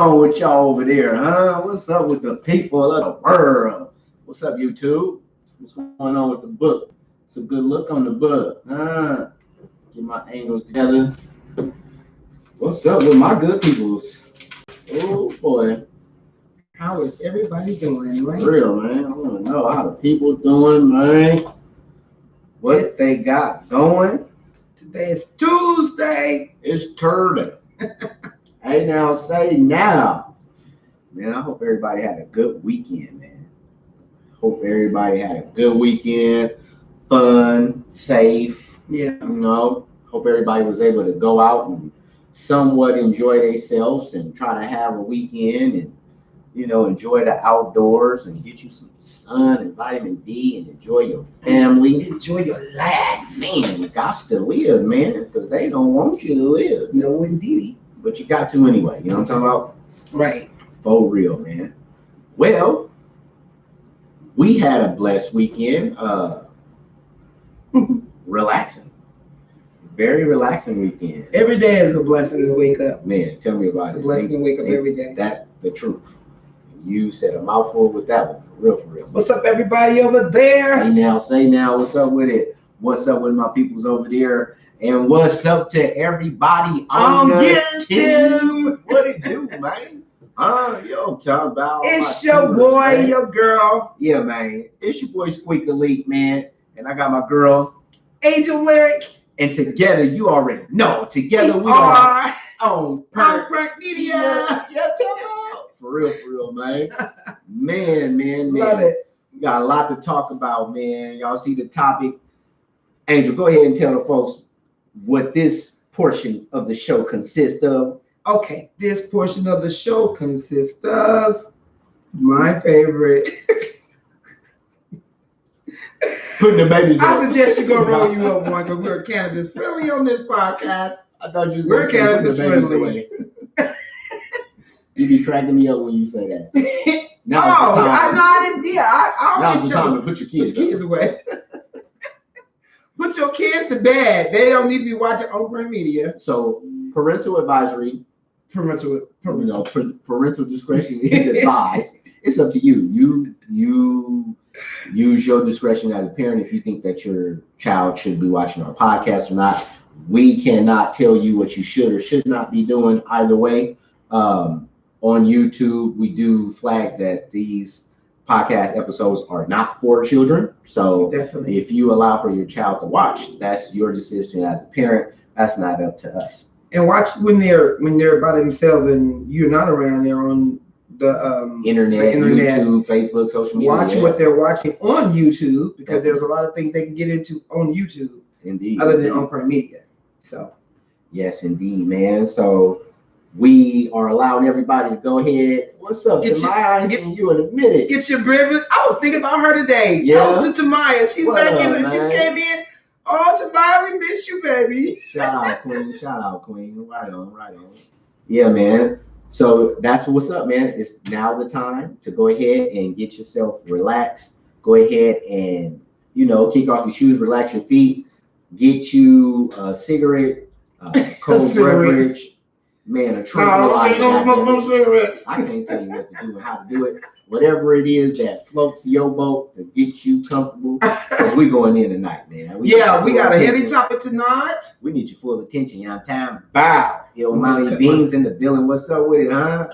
on with y'all over there, huh? What's up with the people of the world? What's up, YouTube? What's going on with the book? It's a good look on the book, huh? Get my angles together. What's up with my good peoples? Oh boy, How is everybody doing, for right? real, man. I want to know how the people doing, man. What they got going? Today is Tuesday. It's turning. Hey, now say now, man. I hope everybody had a good weekend, man. Hope everybody had a good weekend, fun, safe. Yeah. Hope everybody was able to go out and somewhat enjoy themselves and try to have a weekend and enjoy the outdoors and get you some sun and vitamin D and enjoy your family. Enjoy your life. Man, you got to live, man, because they don't want you to live. No, indeed. But you got to anyway. You know what I'm talking about? Right. For real, man. Well, we had a blessed weekend. Relaxing. Very relaxing weekend. Every day is a blessing to wake up. Man, tell me about It's a it. blessing to wake up every day. That's the truth. You said a mouthful with that one. For real, for real. What's up, everybody over there? Say now, what's up with it? What's up with my peoples over there? And what's up to everybody on YouTube? What it do, man? Yo, talking about It's your boy, man. your girl, Yeah, man. It's your boy Squeak Elite, man. And I got my girl. Angel Lyric. And together, you already know. Together, we are on Perk Media. Yeah, tell them. For real, man. Man. Love it. We got a lot to talk about, man. Y'all see the topic. Angel, go ahead and tell the folks what this portion of the show consists of. Okay, this portion of the show consists of my favorite. Putting the babies I up. suggest you go roll you up one because we're cannabis friendly on this podcast. I thought you was We're going to say put the cannabis babies friendly. away. You be cracking me up when you say that. I didn't. Yeah, I Now's the time to put your kids away. Put your kids to bed. They don't need to be watching Open Media. So parental advisory, Parental. parental discretion is advised. It's up to you. You use your discretion as a parent if you think that your child should be watching our podcast or not. We cannot tell you what you should or should not be doing either way. On YouTube, we do flag that these podcast episodes are not for children. So Definitely. if you allow for your child to watch, that's your decision as a parent. That's not up to us. And watch when they're by themselves and you're not around. They're on the internet, the internet, YouTube, Facebook, social media. Watch what they're watching on YouTube because there's a lot of things they can get into on YouTube. Indeed. Other than on Prime Media. So. Yes, indeed, man. So we are allowing everybody to go ahead. What's up, Tamaya? I ain't seen you in a minute. Get your breakfast. I was thinking about her today. Yeah. Toast to Tamaya. She's What back up, in. man? She came in. Oh, Tamaya, we miss you, baby. Shout out, Queen. Right on. Yeah, man. So that's what's up, man. It's now the time to go ahead and get yourself relaxed. Go ahead and, kick off your shoes, relax your feet, get you a cigarette, cold beverage. Man, a tranquilizer. No cigarettes. I can't tell you what to do and how to do it. Whatever it is that floats your boat to get you comfortable, because we're going in tonight, man. We got a heavy topic tonight. We need your full attention, you know, time. Bow. Yo, Molly Beans in the building. What's up with it, huh?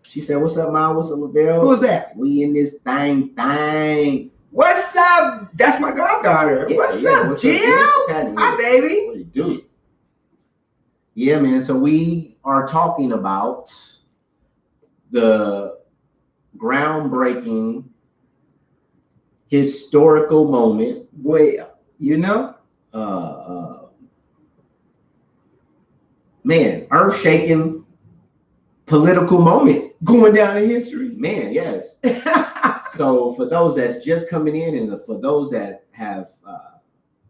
She said, what's up, Mom? What's up, LaBelle? Who's that? We in this thing. What's up? That's my goddaughter. Yeah, what's up, Jill? Hi, baby. What do you do? Yeah, man. So we are talking about the groundbreaking historical moment. Well, man, earth-shaking political moment going down in history. Man, yes. So for those that's just coming in, and for those that have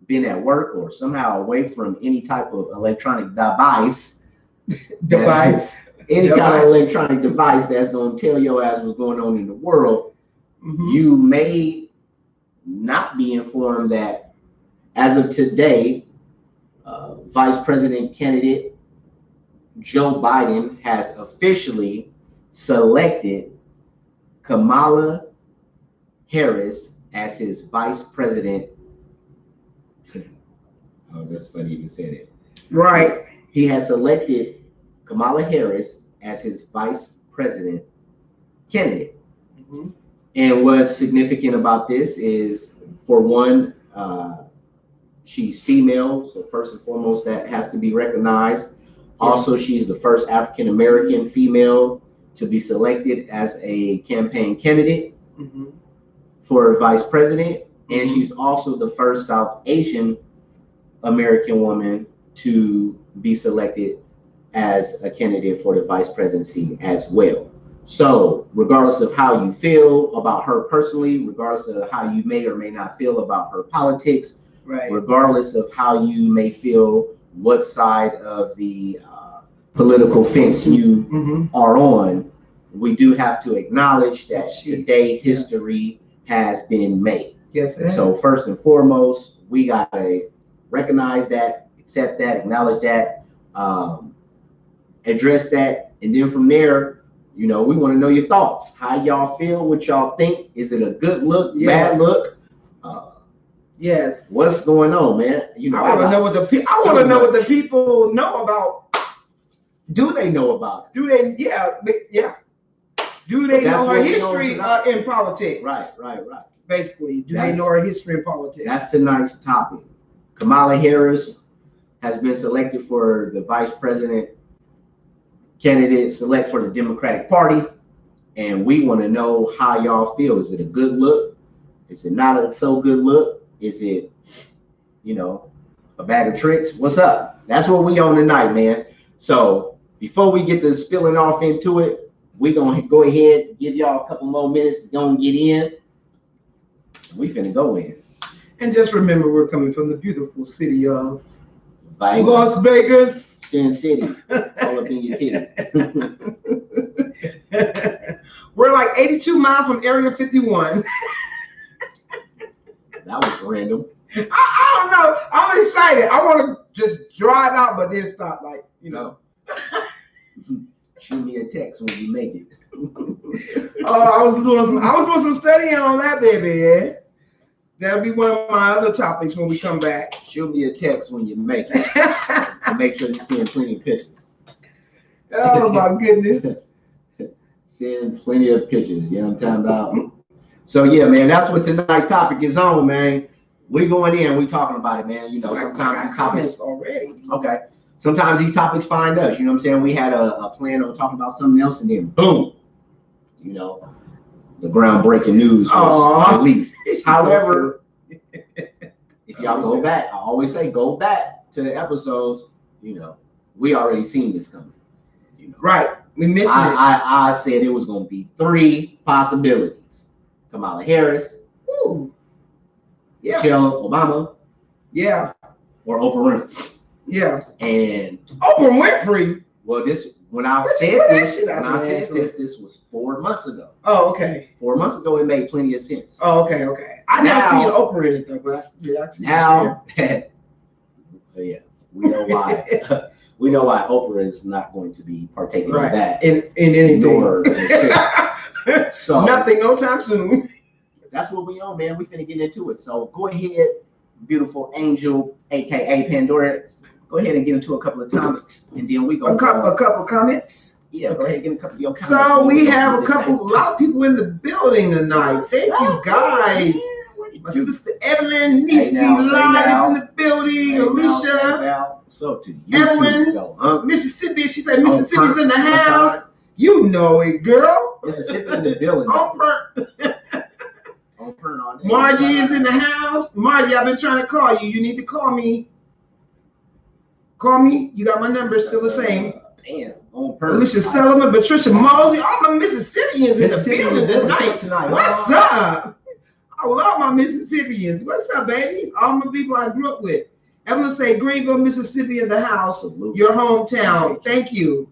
been at work or somehow away from any type of electronic device, any kind of electronic device that's going to tell your ass what's going on in the world, you may not be informed that as of today, Vice President candidate Joe Biden has officially selected Kamala Harris as his vice president. Oh, that's funny you said it. Right. He has selected Kamala Harris as his vice president candidate. Mm-hmm. And what's significant about this is, for one, she's female, so first and foremost, that has to be recognized. Also, she's the first African American female to be selected as a campaign candidate for vice president, and she's also the first South Asian American woman to be selected as a candidate for the vice presidency as well. So regardless of how you feel about her personally, regardless of how you may or may not feel about her politics, right, regardless of how you may feel what side of the political fence you are on, we do have to acknowledge that today history has been made. Yes, it so has. First and foremost, we gotta recognize that, accept that, acknowledge that, address that, and then from there, you know, we want to know your thoughts. How y'all feel? What y'all think? Is it a good look? Bad look? Yes. What's going on, man? You know, I want to know what the people know about. Do they know about it? Do they? Yeah. Do they know her history in politics? Right. Basically, do they know her history in politics? That's tonight's topic. Kamala Harris has been selected for the vice president candidate select for the Democratic Party, and we want to know how y'all feel. Is it a good look? Is it not a so good look? Is it, you know, a bag of tricks? What's up? That's what we on tonight, man. So before we get to spilling off into it, we're going to go ahead and give y'all a couple more minutes to go and get in. We finna go in. And just remember, we're coming from the beautiful city of Las Vegas. Sin City. All up in your titties. We're like 82 miles from Area 51. That was random. I don't know. I'm excited. I want to just drive out, but then stop, like, you know. Shoot me a text when you make it. I was doing some studying on that, baby. Yeah. That'll be one of my other topics when we come back. Shoot me a text when you make it. And make sure you're seeing plenty of pictures. Oh my goodness. Seeing plenty of pictures. You know what I'm talking about? So yeah, man, that's what tonight's topic is on, man. We going in, we talking about it, man. You know, sometimes these topics already. Okay. Sometimes these topics find us. You know what I'm saying? We had a plan on talking about something else, and then boom, you know, the groundbreaking news was released. However, if y'all go back, I always say go back to the episodes. You know, we already seen this coming. You know, right? We mentioned it. I said it was going to be 3 possibilities: Kamala Harris, Michelle Obama, or Oprah Winfrey. Yeah. And Oprah Winfrey. Well, when I said this was 4 months ago. Oh, okay. 4 months ago, it made plenty of sense. Oh, okay. I never seen Oprah in it though, but now, yeah, we know why. We know why Oprah is not going to be partaking of that in anything. So nothing, no time soon. That's what we on, man. We finna get into it. So go ahead, beautiful angel, aka Pandora. Go ahead and get into a couple of topics, and then we go a couple comments. Yeah, go ahead and get a couple of your comments. So we have a lot of people in the building tonight. Thank you guys. My sister Evelyn, Nisi Live is in the building. Alicia, so to Evelyn, Mississippi. She said Mississippi's in the house. You know it, girl. Mississippi in the building. Margie is in the house. Margie, I've been trying to call you. You need to call me. Call me. You got my number. Still the same. Damn. Alicia Sullivan, Patricia Mosley, all my Mississippians in the building tonight. What's up? I love my Mississippians. What's up, babies? All my people I grew up with. Evelyn say Greenville, Mississippi in the house. Absolutely. Your hometown. Thank you.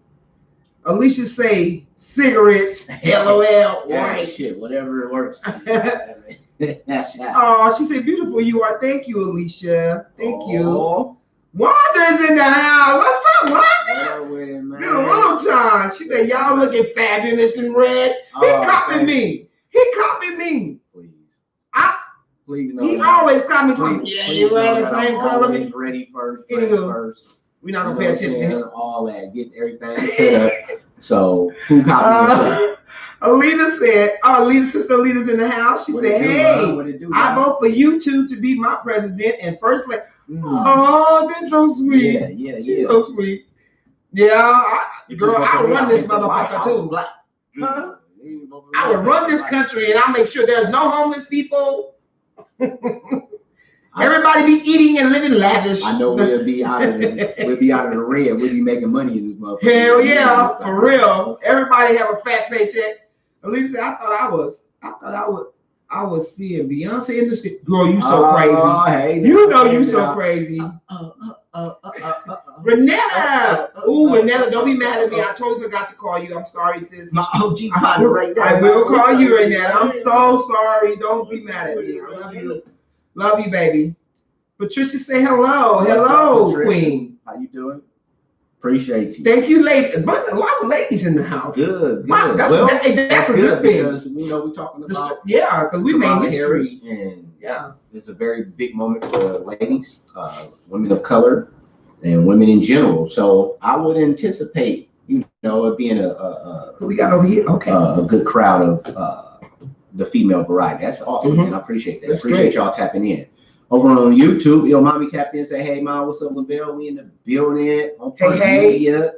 Alicia say cigarettes. LOL. Yeah, shit, whatever it works. Oh, she said beautiful you are. Thank you, Alicia. Thank you. Wanda's in the house. What's up, Wanda? Beautiful time. She said, y'all looking fabulous in red. He copied me. He copied me. Please no. He always copies me. Yeah, you wear the same color. He's ready first. We're not gonna pay attention to him. All that. Get everything set up. So who copied me? Alita's sister Alita's in the house. She said, hey, I vote for you two to be my president and first lady. Oh, that's so sweet. Yeah. She's so sweet. Yeah, girl, I would run this motherfucker too. Huh? I would run this country and I'll make sure there's no homeless people. Everybody be eating and living lavish. I know we'll be out of the red. We'll be making money in this motherfucker. Hell yeah, for real. Everybody have a fat paycheck. At least I thought I was seeing Beyonce in the street. Girl, you so crazy. Hey, you know you so crazy. Renetta. Renetta, don't be mad at me. I totally forgot to call you. I'm sorry, sis. My OG partner right there. I will call you, Renetta. I'm so sorry. Don't be mad at me. I love you. Love you, baby. Patricia, say hello. Hello, Queen. How you doing? Appreciate you. Thank you, ladies. But a lot of ladies in the house. Good. Wow, that's a good thing. Because we're talking about because we made history. And it's a very big moment for ladies, women of color, and women in general. So I would anticipate, it being who we got over here? Okay, a good crowd of the female variety. That's awesome, and I appreciate that. Appreciate y'all tapping in. Over on YouTube, your mommy tapped in and said, hey, mom, what's up, LaBelle? We in the building. Hey.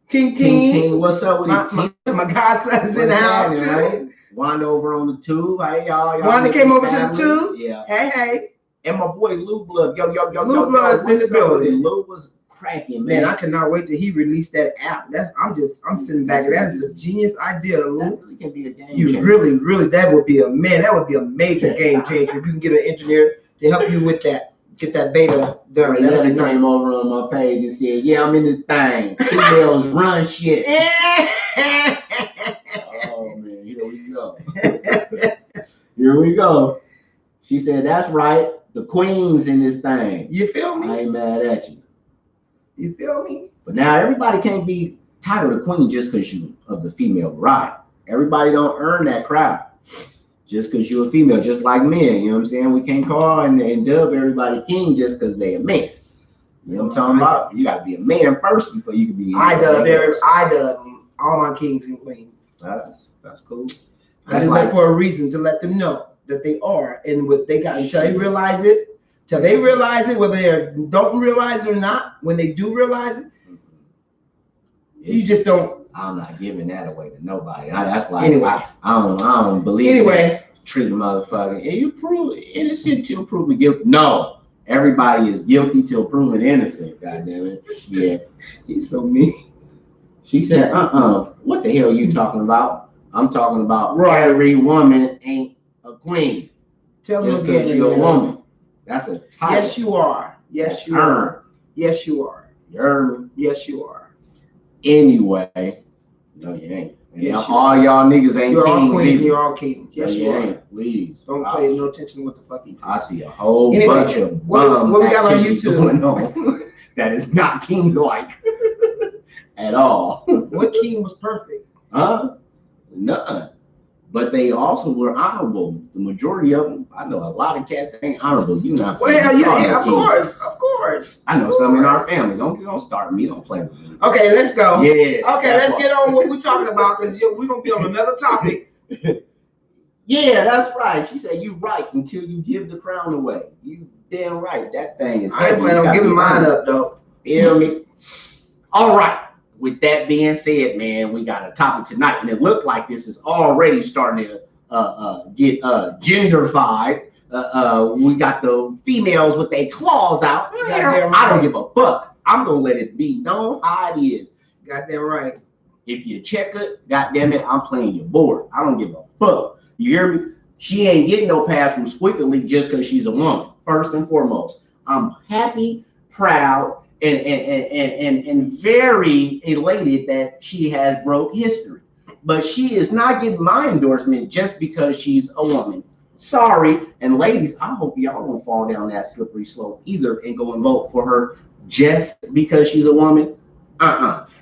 Ting. What's up with you? My godson's in the house, too. Right? Wanda over on the tube. Hey, y'all. Wanda came over to the tube? Yeah. Hey. And my boy, Lou Blood. Yo. Lou Blood's in the building. Lou was cracking, man. I cannot wait till he released that app. I'm sitting back. That is a genius idea, Lou. That really can be a game changer. Really, that would be a major game changer if you can get an engineer to help you with that. Get that beta done. That came over on my page and said, yeah, I'm in this thing. Females run shit. Oh, man, here we go. She said, that's right. The queen's in this thing. You feel me? I ain't mad at you. You feel me? But now everybody can't be titled a queen just because you of the female variety. Everybody don't earn that crowd. Just because you're a female, just like men, you know what I'm saying? We can't call and dub everybody king just because they a man. You know what I'm talking about? You got to be a man first before you can be. I dub all my kings and queens. That's cool. I do that for a reason, to let them know that they are, and what they got until they realize it, whether they don't realize it or not. When they do realize it, you just don't. I'm not giving that away to nobody. That's like I don't believe treat a motherfucker. And you prove innocent till proven guilty. No, everybody is guilty till proven innocent. God damn it. Yeah, he's so mean. She said, what the hell are you talking about? I'm talking about every woman ain't a queen. Tell me just because you're a woman. That's a title. Yes, you are. Yes, you are. Yes, you are. You heard me? Yes, you are. Anyway. No, you ain't. Yes, all y'all niggas ain't kings. You're all kings. Yes, you are. Ain't. Please. Don't pay no attention to what the fuck you I see a whole bunch of what we got on YouTube going on that is not king-like at all. What king was perfect? None. But they also were honorable. The majority of them, I know a lot of cats that ain't honorable. You not. Well, yeah, of course. I know some in our family. Don't start me. Don't play with me. Okay, let's go. Yeah. Okay, let's get on what we're talking about, because we're gonna be on another topic. Yeah, that's right. She said you right until you give the crown away. You damn right. That thing is. I ain't planning on giving mine up though. Feel me? All right. With that being said, man, we got a topic tonight, and it looked like this is already starting to get genderfied. We got the females with their claws out. I don't give a fuck. I'm gonna let it be known how it is. Goddamn right. If you check it, goddamn it, I'm playing your board. I don't give a fuck. You hear me? She ain't getting no pass from Squeaky Leak just because she's a woman. First and foremost, I'm happy, proud, and very elated that she has broke history. But she is not getting my endorsement just because she's a woman. Sorry. And ladies, I hope y'all don't fall down that slippery slope either and go and vote for her just because she's a woman.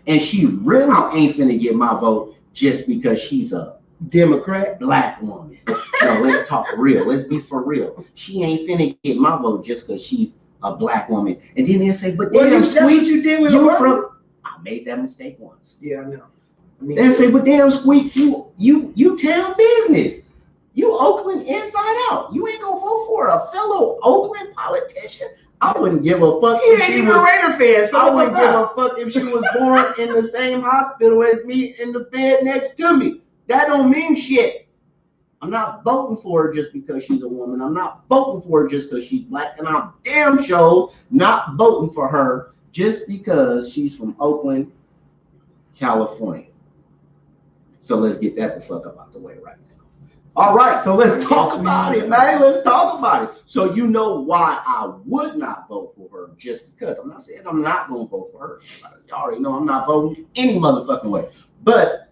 And she really ain't finna get my vote just because she's a Democrat, black woman. No, let's talk real. Let's be for real. She ain't finna get my vote just because she's a black woman. And then they'll say, but damn, Squeak, that's what you did with you from. I made that mistake once. Yeah, I know. They'll say, but damn, Squeak, you town business. You Oakland inside out. You ain't gonna vote for a fellow Oakland politician. I wouldn't give a fuck if she was Raider fan. So I wouldn't give a fuck if she was born in the same hospital as me in the bed next to me. That don't mean shit. I'm not voting for her just because she's a woman. I'm not voting for her just because she's black. And I'm damn sure not voting for her just because she's from Oakland, California. So let's get that the fuck up out the way right now. All right, so let's talk about it, man. Let's talk about it. So you know why I would not vote for her just because. I'm not saying I'm not going to vote for her. You already know I'm not voting any motherfucking way. But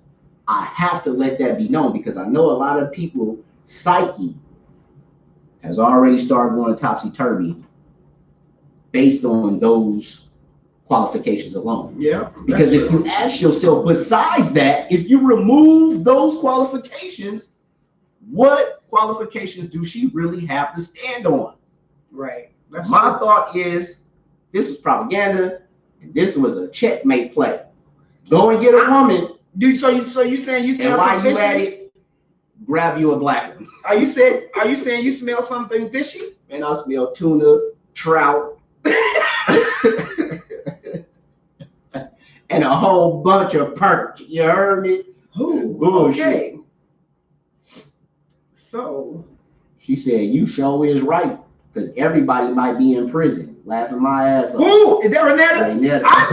I have to let that be known because I know a lot of people, psyche has already started going topsy-turvy based on those qualifications alone. Yeah. Because if you ask yourself, besides that, if you remove those qualifications, what qualifications do she really have to stand on? Right. My thought is this is propaganda and this was a checkmate play. Go and get a woman. Dude, so you saying you smell something fishy? At it, grab you a black one. Are you saying you smell something fishy? Man, I smell tuna, trout, and a whole bunch of perch. You heard me? Okay. So she said, "You sure is right, because everybody might be in prison." Laughing my ass off. Who is that? Renetta? I knew it. I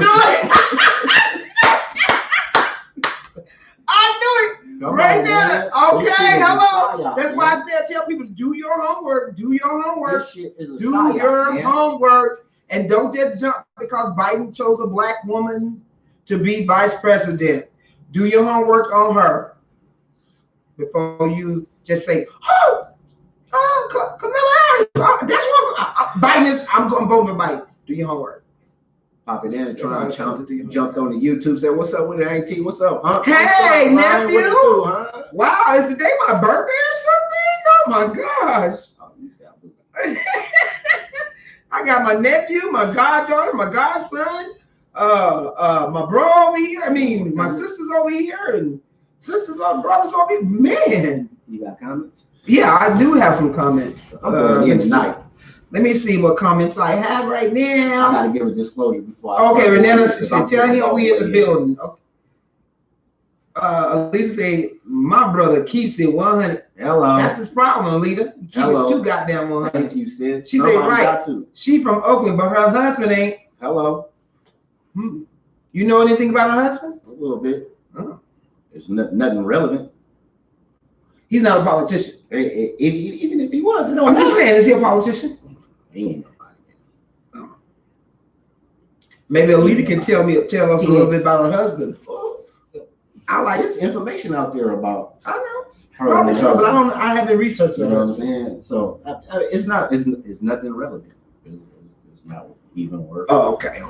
knew it. Renetta. Okay, hello. That's why I said tell people do your homework. Do your homework. This shit is a do psyop, your man. homework, and don't just jump because Biden chose a black woman to be vice president. Do your homework on her before you just say, Kamala Harris. That's what Biden is. I'm going to vote for Biden. Do your homework. Pop it in and jumped on the YouTube. Said, "What's up with it, Auntie? What's up, huh? Hey, what's up, nephew. What do, huh? Wow, is today my birthday or something? Oh my gosh. Oh, you sound I got my nephew, my goddaughter, my godson, my bro over here. I mean, my sisters over here, and sisters or brothers over here. Man. You got comments? Yeah, I do have some comments. I'm going in tonight. Let me see what comments I have right now. I gotta give a disclosure before. Okay, Renetta said, "Tell him we in the building." Okay. Alita said, "My brother keeps it 100." Hello. That's his problem, Alita. Keep Hello. it 2 goddamn 100. Thank you, sis. She said, "Right. She from Oakland, but her husband ain't." Hello. You know anything about her husband? A little bit. It's nothing relevant. He's not a politician. Even if he was, I'm just saying, is he a politician? He ain't nobody. Maybe Alita can tell us a little bit about her husband. I like this information out there about. I know. Probably so, but I haven't researched it. You know what I'm saying? So it's nothing relevant. It's not even worth. Oh, okay.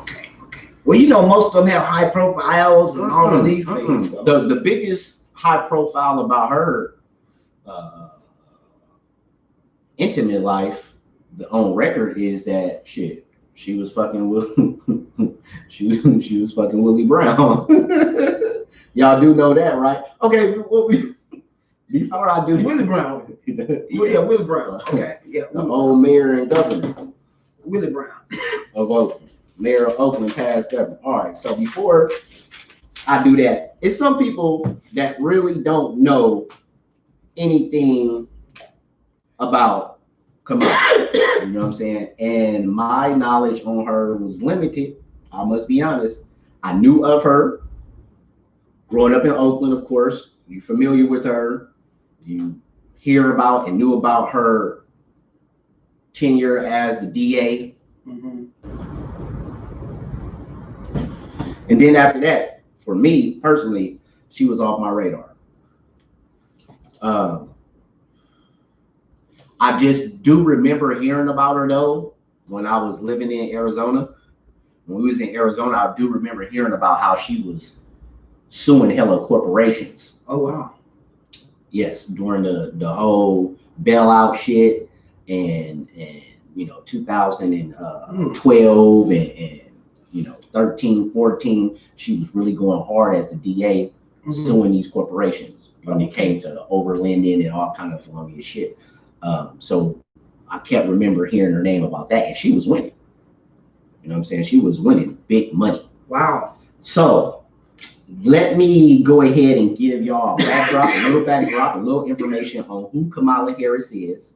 Well, you know, most of them have high profiles and all of these things. So. The biggest high profile about her intimate life, on record, is that shit. She was fucking with she was fucking Willie Brown. Y'all do know that, right? Okay, before I do Willie Brown. Yeah, Willie Brown. Okay, yeah. The old mayor and governor. Willie Brown. Of Oakland. Mayor of Oakland, past governor. All right, so before I do that, it's some people that really don't know anything about Kamala. You know what I'm saying? And my knowledge on her was limited. I must be honest. I knew of her growing up in Oakland, of course. You're familiar with her. You hear about and knew about her tenure as the DA. And then after that, for me personally, she was off my radar. I just do remember hearing about her though when I was living in Arizona. when we was in Arizona, I do remember hearing about how she was suing hella corporations. Oh wow. Yes, during the whole bailout shit and 2012 and 13, 14, she was really going hard as the DA suing these corporations when it came to overlending and all kind of felonious shit. So I can't remember hearing her name about that, and she was winning. You know what I'm saying? She was winning big money. Wow. So let me go ahead and give y'all a little information on who Kamala Harris is.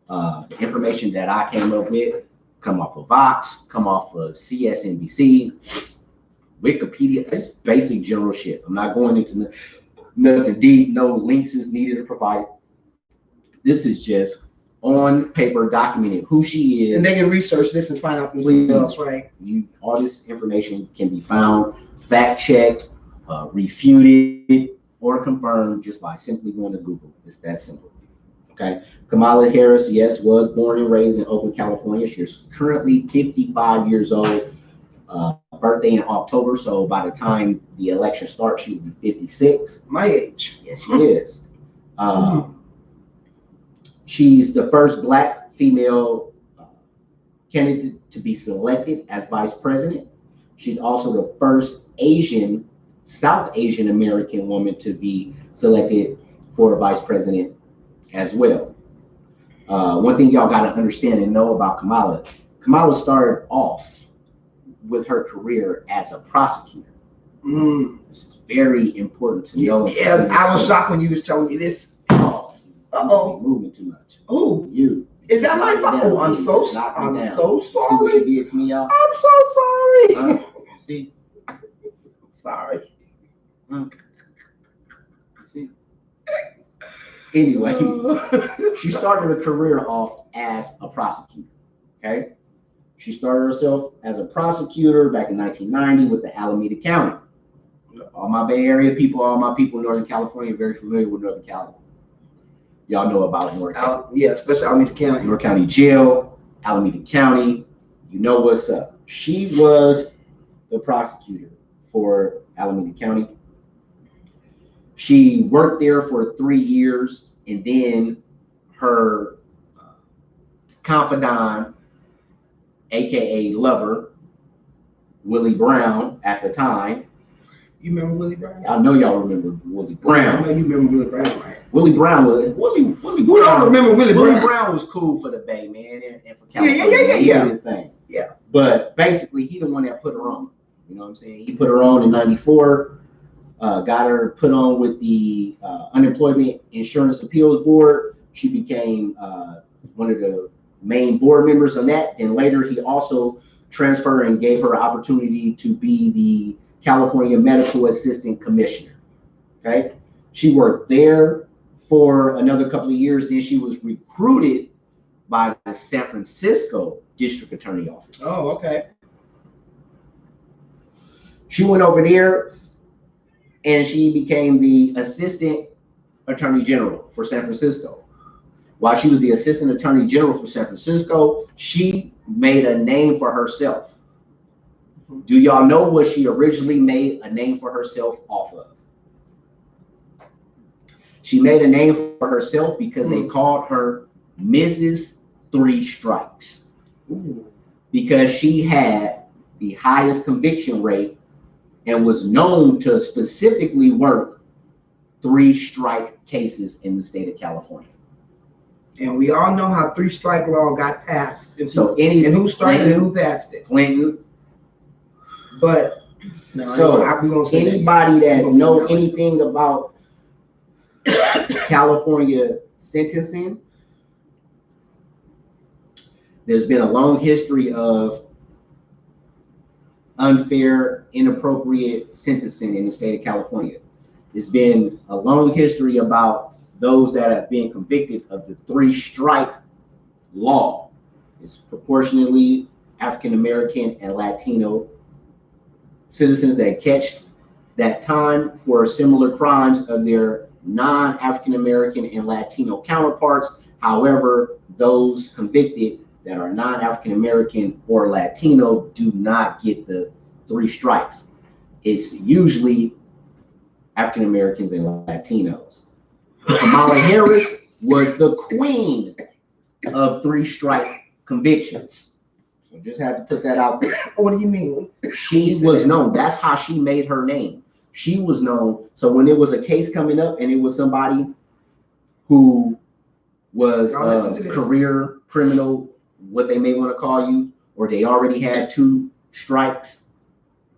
The information that I came up with come off of Vox, come off of CSNBC, Wikipedia. It's basic general shit. I'm not going into nothing deep. No links is needed to provide. This is just on paper documenting who she is. And they can research this and find out themselves, right? All this information can be found, fact-checked, refuted, or confirmed just by simply going to Google. It's that simple. Okay. Kamala Harris, yes, was born and raised in Oakland, California. She's currently 55 years old. Birthday in October, so by the time the election starts, she will be 56. My age. Yes, she is. She's the first Black female candidate to be selected as vice president. She's also the first South Asian American woman to be selected for vice president as well. One thing y'all got to understand and know about Kamala started off with her career as a prosecutor. This is very important to know. Yeah, I was shocked when you was telling me this. Moving too much. Oh, you. Is that my fault? Oh, I'm so sorry. See what you did to me, y'all? I'm so sorry. See? Sorry. See? Anyway, she started her career off as a prosecutor. Okay? She started herself as a prosecutor back in 1990 with the Alameda County. All my Bay Area people, all my people in Northern California are very familiar with Northern California. Y'all know about North County. Yeah, especially Alameda County. North County Jail, Alameda County. You know what's up. She was the prosecutor for Alameda County. She worked there for 3 years, and then her confidant, aka lover, Willie Brown at the time. You remember Willie Brown? I know y'all remember Willie Brown. I know you remember Willie Brown, right? Willie Brown was Willie Who don't remember Willie Brown? Willie Brown was cool for the Bay, man, and for California. Yeah. He did his thing. Yeah. But basically, he the one that put her on. You know what I'm saying? He put her on in '94. Got her put on with the Unemployment Insurance Appeals Board. She became one of the main board members on that. Then later, he also transferred and gave her an opportunity to be the California Medical Assistant Commissioner. Okay, she worked there for another couple of years. Then she was recruited by the San Francisco District Attorney Office. Oh, okay. She went over there and she became the Assistant Attorney General for San Francisco. While she was the Assistant Attorney General for San Francisco, she made a name for herself. Do y'all know what she originally made a name for herself off of? She made a name for herself because they called her Mrs. Three Strikes. Because she had the highest conviction rate and was known to specifically work 3-strike cases in the state of California. And we all know how 3-strike law got passed. And who started it and who passed it? Clinton. But anybody that know anything about California sentencing, there's been a long history of unfair, inappropriate sentencing in the state of California. It's been a long history about those that have been convicted of the 3-strike law. It's proportionately African American and Latino citizens that catch that time for similar crimes of their non-African American and Latino counterparts. However, those convicted that are non-African American or Latino do not get the 3 strikes. It's usually African Americans and Latinos. Kamala Harris was the queen of 3 strike convictions. So just had to put that out there. What do you mean? She was known. That's how she made her name. She was known. So when there was a case coming up and it was somebody who was a career criminal, what they may want to call you, or they already had 2 strikes,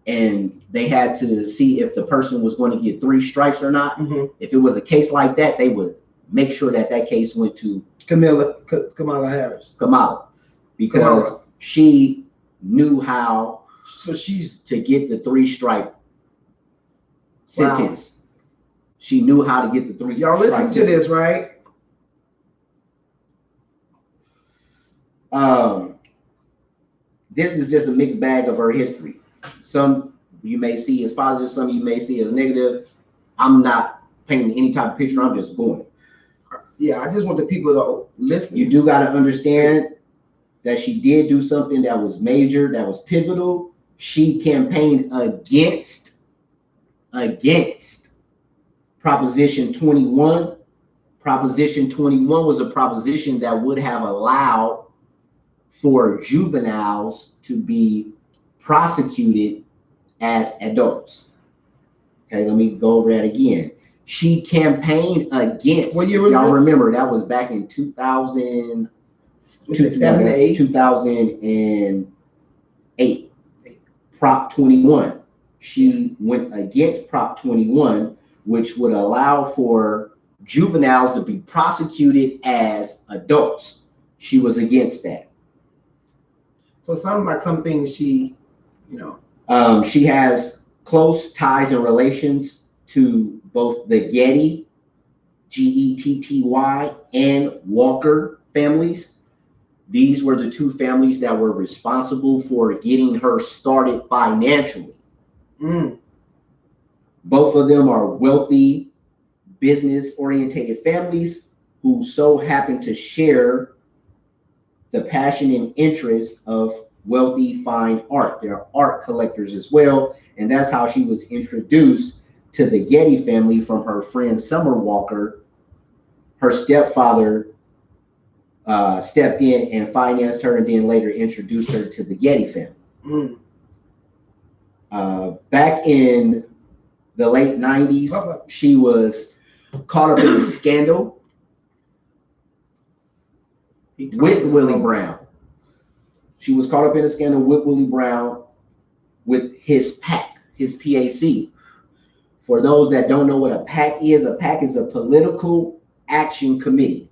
and they had to see if the person was going to get 3 strikes or not. Mm-hmm. If it was a case like that, they would make sure that case went to Kamala Harris. Kamala, because she knew how to get the 3 strike sentence. Wow. She knew how to get the 3 Y'all strike listen to this, right? This is just a mixed bag of her history. Some you may see as positive, some you may see as negative. I'm not painting any type of picture. I'm just going. Yeah, I just want the people to listen. You do got to understand that she did do something that was major, that was pivotal. She campaigned against Proposition 21. Proposition 21 was a proposition that would have allowed for juveniles to be prosecuted as adults. Okay, let me go over that again. She campaigned against. What year was y'all this? Remember that was back in 2008. Prop 21. She went against Prop 21, which would allow for juveniles to be prosecuted as adults. She was against that. So it sounds like something she, she has close ties and relations to both the Getty, Getty, and Walker families. These were the 2 families that were responsible for getting her started financially. Both of them are wealthy, business-oriented families who so happen to share the passion and interest of wealthy fine art. They're art collectors as well, and that's how she was introduced to the Getty family from her friend Summer Walker. Her stepfather stepped in and financed her, and then later introduced her to the Getty family. Back in the late 90s, she was caught up in a scandal with Willie Brown. She was caught up in a scandal with Willie Brown with his PAC, his PAC. For those that don't know what a PAC is a political action committee.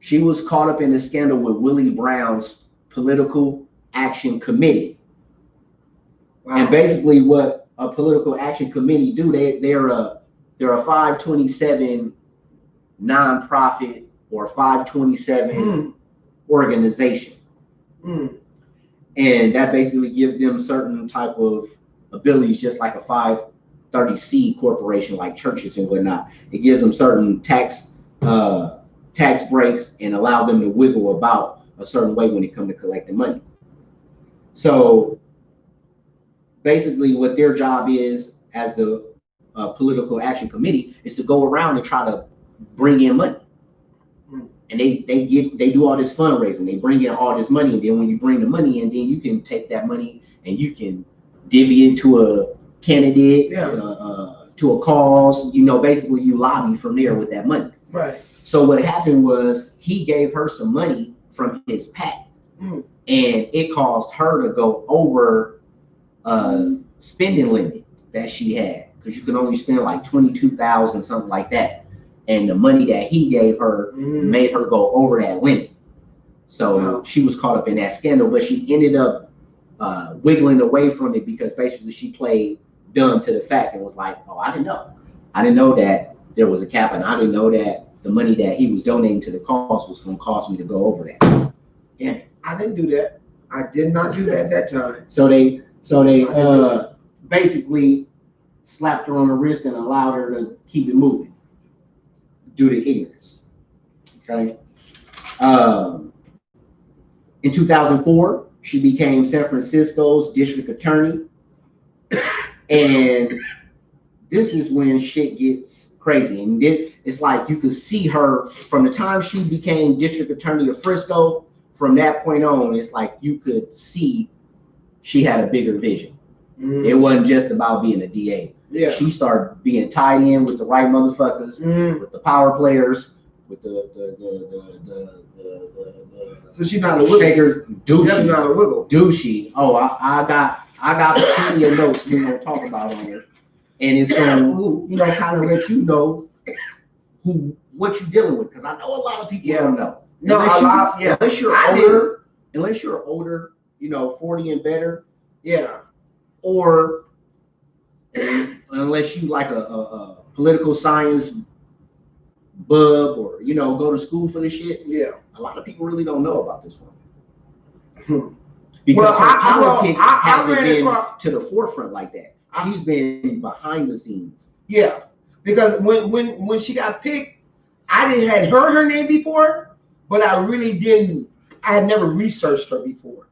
She was caught up in a scandal with Willie Brown's political action committee. Wow. And basically what a political action committee do, they're a 527 nonprofit or 527 organization. And that basically gives them certain type of abilities, just like a 530C corporation, like churches and whatnot. It gives them certain tax breaks and allows them to wiggle about a certain way when it comes to collecting money. So basically what their job is as the political action committee is to go around and try to bring in money. And they do all this fundraising. They bring in all this money, and then when you bring the money in, then you can take that money and you can divvy it to a candidate, to a cause. Basically you lobby from there with that money. Right. So what happened was he gave her some money from his PAC, and it caused her to go over spending limit that she had, because you can only spend like $22,000, something like that. And the money that he gave her made her go over that limit. So she was caught up in that scandal, but she ended up wiggling away from it because basically she played dumb to the fact and was like, oh, I didn't know. I didn't know that there was a cap, and I didn't know that the money that he was donating to the cause was going to cost me to go over that. Yeah, I didn't do that. I did not do that that time. So they basically slapped her on the wrist and allowed her to keep it moving due to ignorance. Okay. In 2004, she became San Francisco's district attorney. And this is when shit gets crazy. And it's like you could see her from the time she became district attorney of Frisco. From that point on, it's like you could see she had a bigger vision. Mm. It wasn't just about being a DA. Yeah. She started being tied in with the right motherfuckers, with the power players, with the so she's not a wiggle. Shaker, douchey. Not a wiggle. Douchey. Oh, I got plenty of notes we're gonna talk about on her. And it's gonna kind of let you know what you're dealing with. Because I know a lot of people don't know. No, unless you're older, 40 and better. Yeah. Or unless you like a political science bub or go to school for this shit. Yeah. A lot of people really don't know about this one. Because politics hasn't been to the forefront like that. She's been behind the scenes. Yeah. Because when she got picked, I had heard her name before, but I really didn't. I had never researched her before.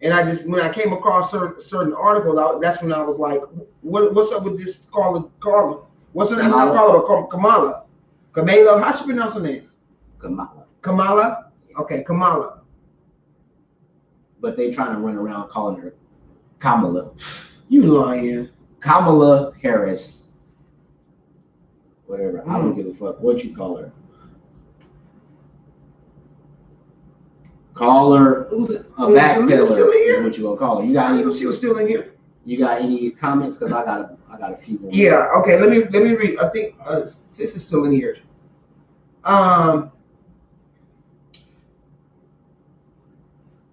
And when I came across certain articles, that's when I was like, what's up with this Carla? What's her name? Kamala. Kamala. How she pronounce her name? Kamala? Okay, Kamala. But they trying to run around calling her Kamala. You lying. Kamala Harris. Whatever. I don't give a fuck what you call her. Call her a backpedaler is what you gonna call her. You got any? She was still in here. You got any comments? Because I got a few. Yeah. Okay. Let me read. I think sis is still in here.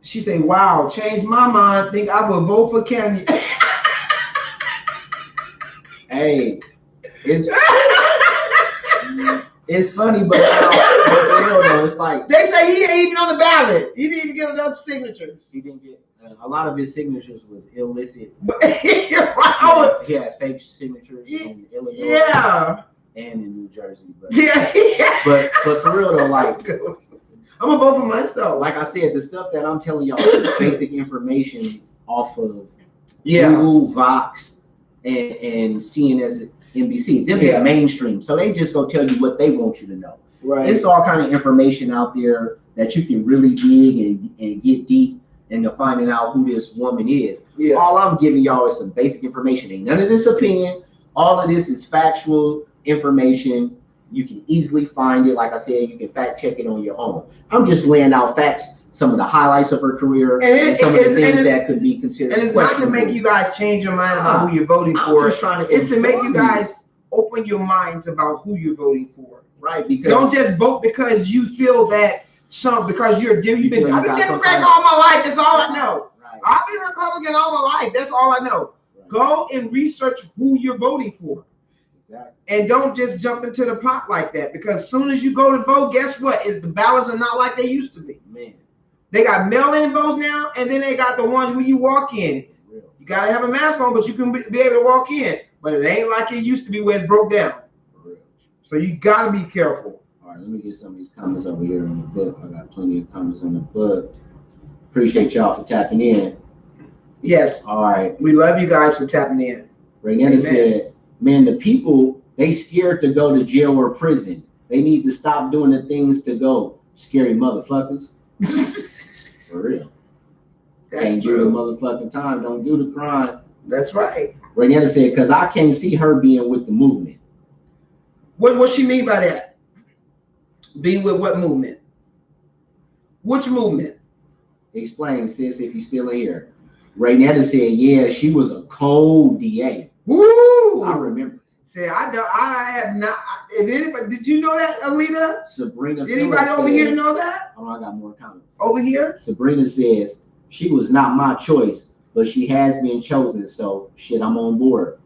She said, "Wow, changed my mind. Think I will vote for Kanye." Hey, it's funny, but for real though, it's like they say he ain't even on the ballot. He didn't even get enough signatures. He didn't get a lot of his signatures was illicit. He had fake signatures in Illinois, and in New Jersey. But but for real though, like I'm gonna vote for myself. Like I said, the stuff that I'm telling y'all is basic information off of Google, Vox, and CNN. NBC, they're mainstream, so they just go tell you what they want you to know. Right. It's all kind of information out there that you can really dig and get deep into finding out who this woman is. Yeah. All I'm giving y'all is some basic information. Ain't none of this opinion. All of this is factual information. You can easily find it. Like I said, you can fact check it on your own. I'm just laying out facts, some of the highlights of her career, and some of the things that could be considered. And it's not to make you guys change your mind about who you're voting for. It's to make you guys open your minds about who you're voting for. Right. Because don't just vote because you feel that because you've been I've been Democrat all my life. That's all I know. Right. I've been Republican all my life. That's all I know. Right. Go and research who you're voting for. Exactly. And don't just jump into the pot like that, because as soon as you go to vote, guess what? The ballots are not like they used to be. Man. They got mail-in votes now, and then they got the ones where you walk in. You gotta have a mask on, but you can be able to walk in. But it ain't like it used to be where it broke down. So you gotta be careful. All right, let me get some of these comments over here on the book. I got plenty of comments on the book. Appreciate y'all for tapping in. Yes. All right. We love you guys for tapping in. Renetta said, man, the people, they scared to go to jail or prison. They need to stop doing the things to go. Scary motherfuckers. For real. Can't do the motherfucking time. Don't do the crime. That's right. Renetta said, because I can't see her being with the movement. What she mean by that? Being with what movement? Which movement? Explain, sis, if you still here. Renetta said, yeah, she was a cold DA. Woo! I remember. Say, I have not. If anybody, did you know that, Alita? Sabrina. Did anybody over here know that? Oh, I got more comments. Over here? Sabrina says, she was not my choice, but she has been chosen, so shit, I'm on board.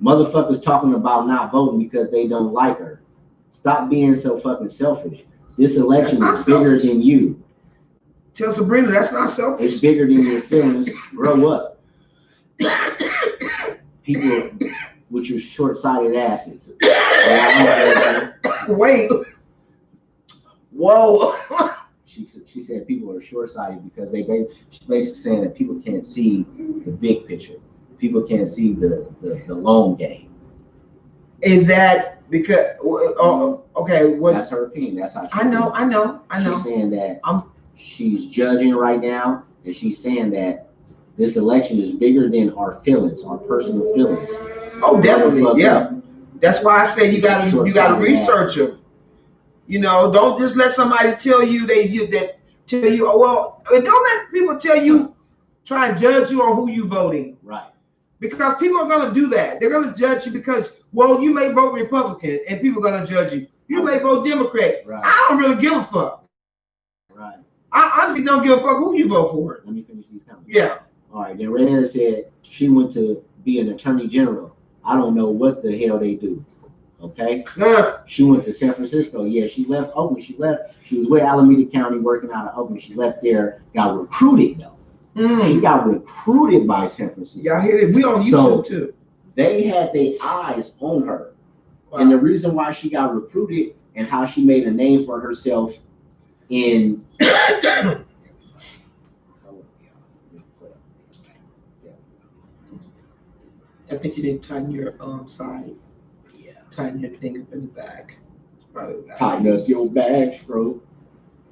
Motherfuckers talking about not voting because they don't like her. Stop being so fucking selfish. This election is bigger than you. Tell Sabrina that's not selfish. It's bigger than your feelings. Grow up. People with your short-sighted asses. Wait. Whoa. she said people are short-sighted because she's basically saying that people can't see the big picture. People can't see the long game. Is that because? Okay, what? That's her opinion. That's how. I know. She's saying that she's judging right now, and she's saying that this election is bigger than our feelings, our personal feelings. Oh, definitely, yeah. That's why I say you got to research them. You know, don't just let somebody tell you oh well. Don't let people tell you, try and judge you on who you voting. Right. Because people are gonna do that. They're gonna judge you because, well, you may vote Republican and people are gonna judge you. You may vote Democrat. Right. I don't really give a fuck. Right. I honestly don't give a fuck who you vote for. Let me finish these comments. Yeah. All right. Then Renata said she went to be an attorney general. I don't know what the hell they do. Okay. She went to San Francisco. Yeah, she left Oakland. She was with Alameda County working out of Oakland. She left there, got recruited though. She got recruited by San Francisco. Y'all hear it? We on YouTube too. They had their eyes on her. Wow. And the reason why she got recruited and how she made a name for herself in I think you need to tighten your side. Yeah. Tighten your thing up in the back. Tighten up your bag, stroke.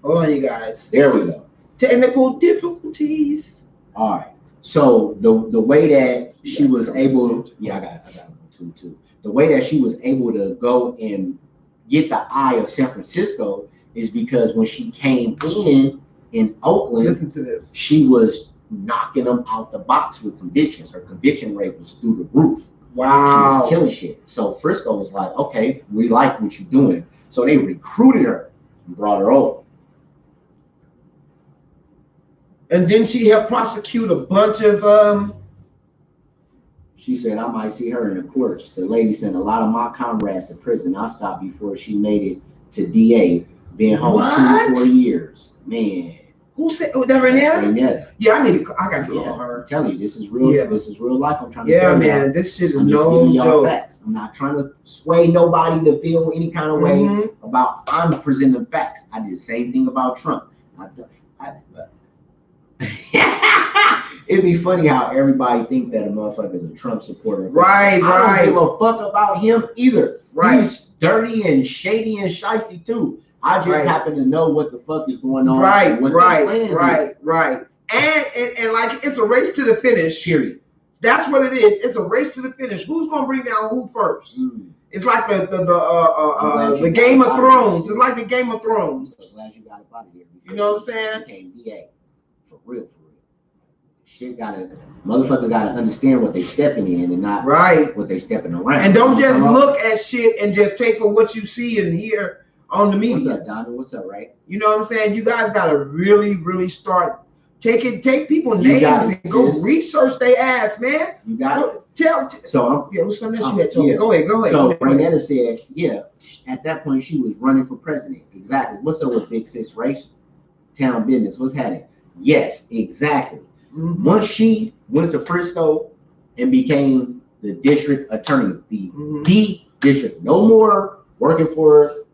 Hold on, you guys. There we go. Technical difficulties. All right. So the way that she was able, I got two. The way that she was able to go and get the eye of San Francisco is because when she came in Oakland, listen to this. She was knocking them out the box with convictions. Her conviction rate was through the roof. Wow. She was killing shit. So Frisco was like, okay, we like what you're doing. So they recruited her and brought her over. And then she helped prosecute a bunch of She said, I might see her in the courts. The lady sent a lot of my comrades to prison. I stopped before she made it to DA, being home 24 years. Man. Who said that Renata? Renata. Yeah, I gotta call her. I'm telling you, this is real. Yeah. This is real life. I'm trying to tell you. Yeah, man, this shit is no joke. Facts. I'm not trying to sway nobody to feel any kind of way about. I'm presenting facts. I did the same thing about Trump. It'd be funny how everybody think that a motherfucker is a Trump supporter. Right. I don't give a fuck about him either. Right. He's dirty and shady and shysty too. I just happen to know what the fuck is going on. Right. And like it's a race to the finish. Period. That's what it is. It's a race to the finish. Who's gonna bring down who first? It's like the Game of Thrones. It's like the Game of Thrones. I'm glad you got it out of here. You know what I'm saying? Became DA. For real. Shit motherfuckers gotta understand what they stepping in and not what they stepping around. And don't just look at shit and just take for what you see and hear on the media. What's up, Donnie? What's up, Ray? You know what I'm saying? You guys gotta really start take people names and go research their ass, man. You got it. What's something else you had told me? Go ahead. So Renata said, at that point she was running for president. Exactly. What's up with Big Sis Race? Town business. What's happening? Yes, exactly. Once she went to Frisco and became the district attorney, the district, no more working for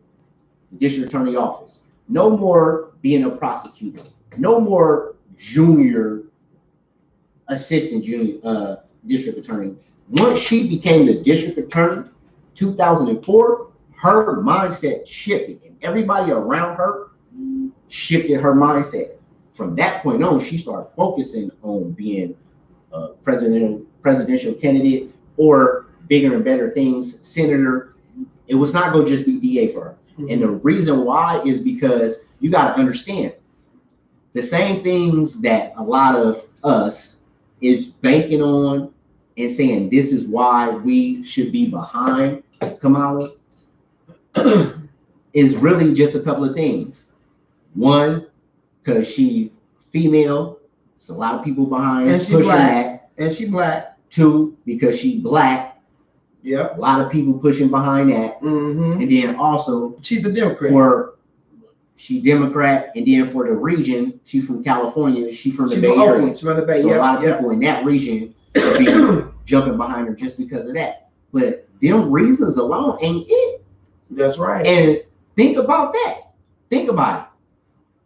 the district attorney office, no more being a prosecutor, no more junior assistant district attorney. Once she became the district attorney, 2004, her mindset shifted, and everybody around her shifted her mindset. From that point on, she started focusing on being a presidential candidate or bigger and better things, senator. It was not going to just be DA for her. And the reason why is because you got to understand the same things that a lot of us is banking on and saying this is why we should be behind Kamala is really just a couple of things. One, because she female, it's a lot of people behind and she pushing black. that. And she black. Two, because she black. Yeah. A lot of people pushing behind that. And then also she's a Democrat. She Democrat, and then for the region, she's from California. She's from the Bay Area. So a lot of people in that region will be jumping behind her just because of that. But them reasons alone ain't it. That's right. And think about that. Think about it.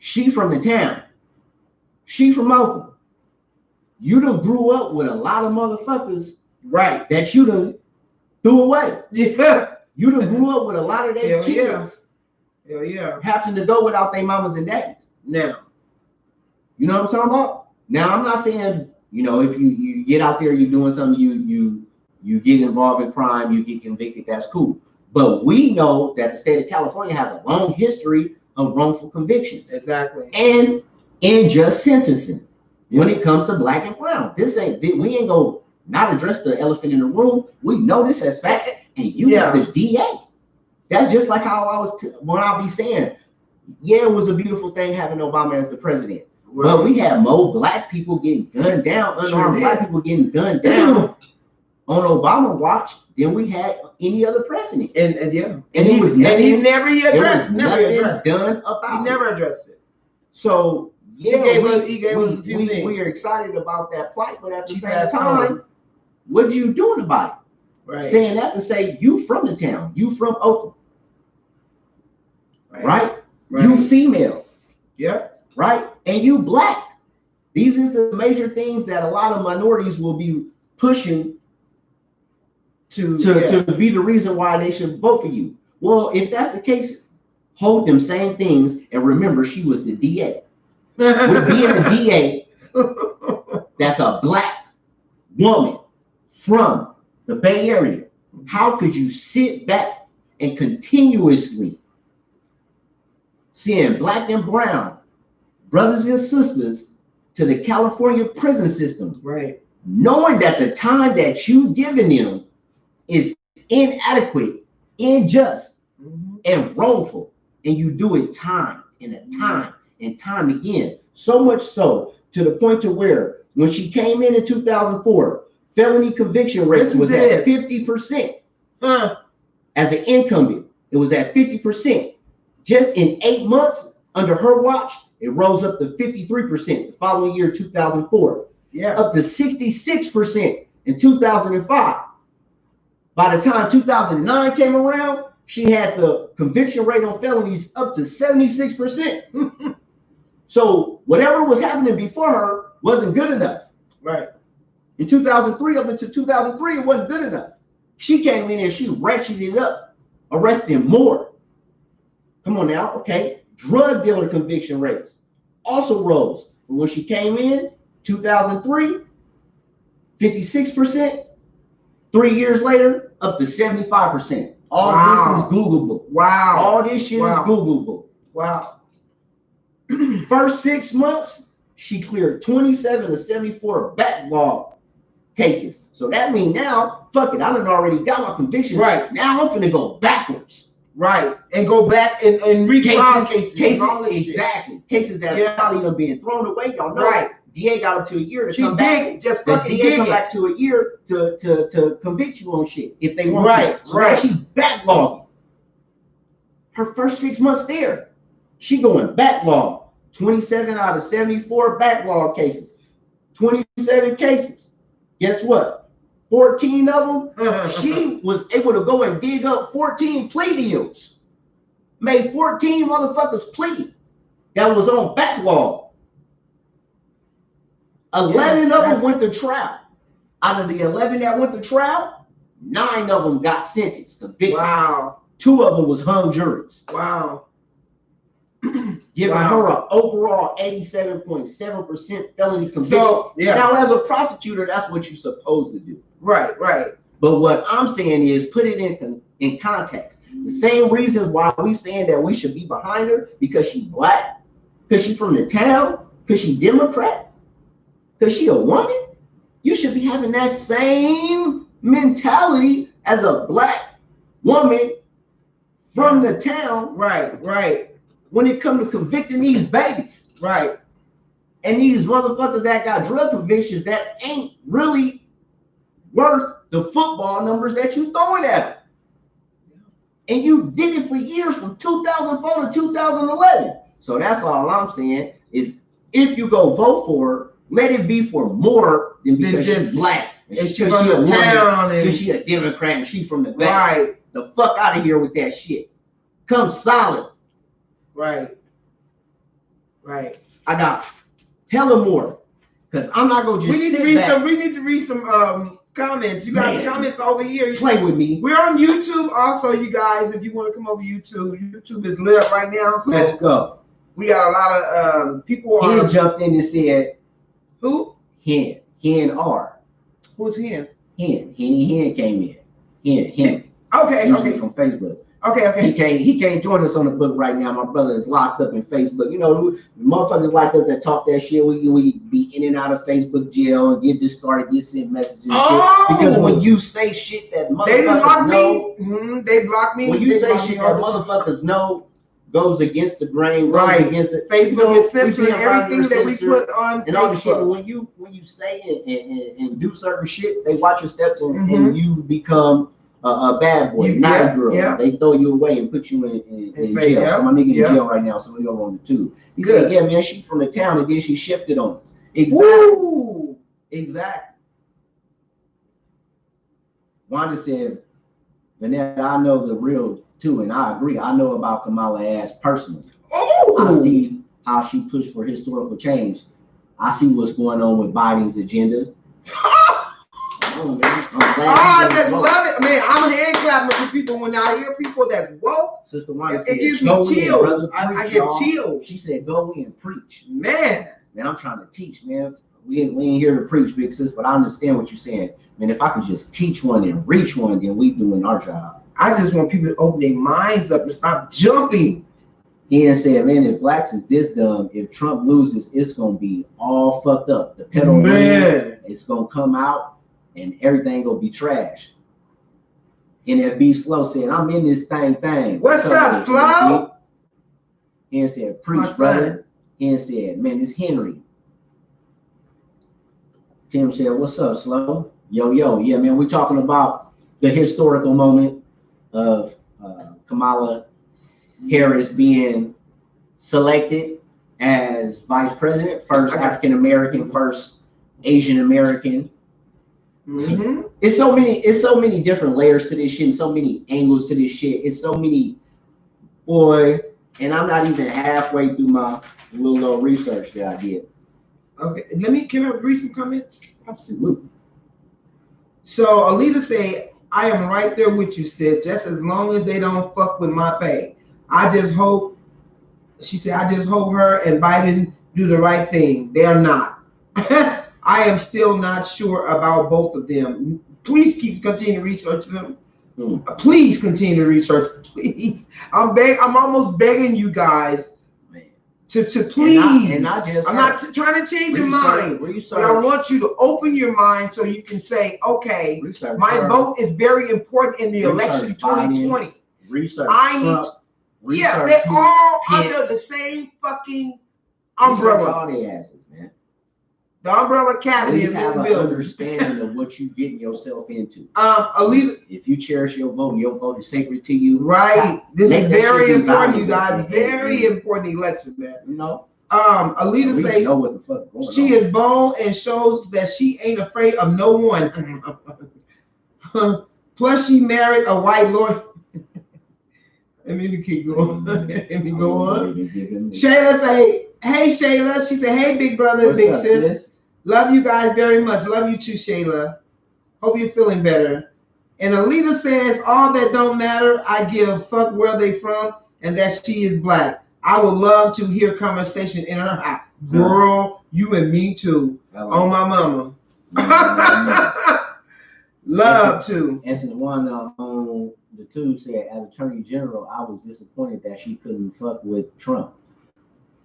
She from the town. She from Oakland. You done grew up with a lot of motherfuckers, right, that you done threw away. Yeah. You done grew up with a lot of their kids. Hell yeah. Having to go without their mamas and daddies. Now, you know what I'm talking about? Now, I'm not saying, you know, if you get out there, you're doing something, you get involved in crime, you get convicted, that's cool. But we know that the state of California has a long history of wrongful convictions. Exactly. And unjust sentencing when it comes to black and brown. We ain't gonna not address the elephant in the room. We know this as facts, and you as the DA. That's just like how I was when I'll be saying, yeah, it was a beautiful thing having Obama as the president. Right. But we had more black people getting gunned down, unarmed black people getting gunned down on Obama watch than we had any other president. And he was nothing, never addressed done about he never addressed it. So he gave us a few things. We are excited about that plight, but at the same time, what are you doing about it? Right. Saying that to say you from the town, you from Oakland, right? You female, right, and you black. These is the major things that a lot of minorities will be pushing to be the reason why they should vote for you. Well, if that's the case, hold them same things and remember she was the DA. With being a DA, that's a black woman from the Bay Area. How could you sit back and continuously send black and brown brothers and sisters to the California prison system, right, knowing that the time that you giving them is inadequate, unjust, and wrongful, and you do it time and time again, so much so to the point to where when she came in 2004, felony conviction rate was at 50%. As an incumbent, it was at 50%. Just in 8 months under her watch, it rose up to 53% the following year, 2004. Up to 66% in 2005. By the time 2009 came around, she had the conviction rate on felonies up to 76%. So whatever was happening before her wasn't good enough. Right. In 2003, up until 2003, it wasn't good enough. She came in and she ratcheted it up, arresting more. Come on now, okay. Drug dealer conviction rates also rose. But when she came in, 2003, 56%. 3 years later, up to 75%. All this is Googleable. Wow. All this shit is Googleable. Wow. First 6 months, she cleared 27 to 74 backlog cases. So that means now, fuck it, I done already got my convictions. Right. Now I'm finna go backwards. Right. And go back and refile cases. Exactly. Cases that probably done being thrown away. Y'all know. Right. DA got up to a year to come back. Just the fucking DA come back to a year to convict you on shit if they want to. So now she's backlogging. Her first 6 months there, she going backlog. 27 out of 74 backlog cases. 27 cases. Guess what? 14 of them, she was able to go and dig up 14 plea deals. Made 14 motherfuckers plea that was on backlog. 11 of them went to trial. Out of the 11 that went to trial, 9 of them got sentenced, convicted. Wow. 2 of them was hung juries. Wow. Giving her an overall 87.7% felony conviction. So, now, as a prosecutor, that's what you're supposed to do. Right. But what I'm saying is put it in context. The same reasons why we saying that we should be behind her, because she black, because she from the town, because she Democrat, because she a woman. You should be having that same mentality as a black woman from the town. Right. When it comes to convicting these babies. Right. And these motherfuckers that got drug convictions that ain't really worth the football numbers that you throwing at them. And you did it for years from 2004 to 2011. So that's all I'm saying is if you go vote for her, let it be for more than because she's black. And she's from the town. And she a Democrat and she from the back. Right. The fuck out of here with that shit. Come solid. Right. Right. I got hella more. Because I'm not going to just we need to read some comments. You got comments over here. Play with me. We're on YouTube also, you guys. If you want to come over YouTube, YouTube is lit up right now. So let's go. We got a lot of people. Hen jumped in and said, who? Hen R. Who's Hen? Hen came in. Hen. Okay. From Facebook. Okay. He can't join us on the book right now. My brother is locked up in Facebook. You know, motherfuckers like us that talk that shit, we be in and out of Facebook jail and get discarded, get sent messages. Oh! Shit. Because when you say shit that motherfuckers know, they block me. When you say shit that motherfuckers know goes against the grain, right? Against it. Facebook is censoring everything that we put on and Facebook. All the shit. When you say and do certain shit, they watch your steps and you become a bad boy, not a girl. Yeah. They throw you away and put you in jail. Yeah. So my nigga in jail right now, so we go on the tube. He said, yeah, man, she from the town, and then she shifted on us. Exactly. Woo! Exactly. Wanda said, Vanessa, I know the real too, and I agree. I know about Kamala ass personally. Oh! I see how she pushed for historical change. I see what's going on with Biden's agenda. I just love it, man. I'm hand clapping for people when I hear people that's woke. Sister Wanda it gives me chills. I get chills. She said, "Go in and preach, man. I'm trying to teach, man. We ain't here to preach, big sis, but I understand what you're saying, man. If I could just teach one and reach one, then we doing our job. I just want people to open their minds up and stop jumping." Ian said, "Man, if blacks is this dumb, if Trump loses, it's gonna be all fucked up. The pedal, man, it's gonna come out." And everything gonna be trash. NFB Slow said, "I'm in this thing. What's up, Slow?" He said, "Preach, brother." He said, "Man, it's Henry." Tim said, "What's up, Slow?" Yo, yeah, man. We're talking about the historical moment of Kamala Harris being selected as vice president, first African American, first Asian American. Mm-hmm. It's so many different layers to this shit, and so many angles to this shit. It's so many, boy, and I'm not even halfway through my little research that I did. Okay, can I read some comments? Absolutely. So Alita say, "I am right there with you, sis. Just as long as they don't fuck with my pay. I just hope." She said, "I just hope her and Biden do the right thing. They are not." I am still not sure about both of them. Please continue to research them. Please continue to research. Please, I'm almost begging you guys to please. I'm not trying to change your mind, but I want you to open your mind so you can say, okay, my vote is very important in the election 2020. Yeah, they're all under the same fucking umbrella. All the asses, man. The Umbrella Academy is have in the an building. Understanding of what you're getting yourself into. Alita, if you cherish your vote is sacred to you. Right. This is very important, you guys. Very important election, man. You know. Alita say know what the fuck going she is bold and shows that she ain't afraid of no one. Plus, she married a white lord. Let me keep going. Let me go on. Shayla say, "Hey, Shayla." She said, "Hey, big brother, what's big up, sis. Love you guys very much. Love you too, Shayla. Hope you're feeling better." And Alita says, "All that don't matter. I give fuck where they from and that she is black. I would love to hear conversation in her house." Girl, you and me too. On my mama. Love to. And since one on the tube said, as Attorney General, I was disappointed that she couldn't fuck with Trump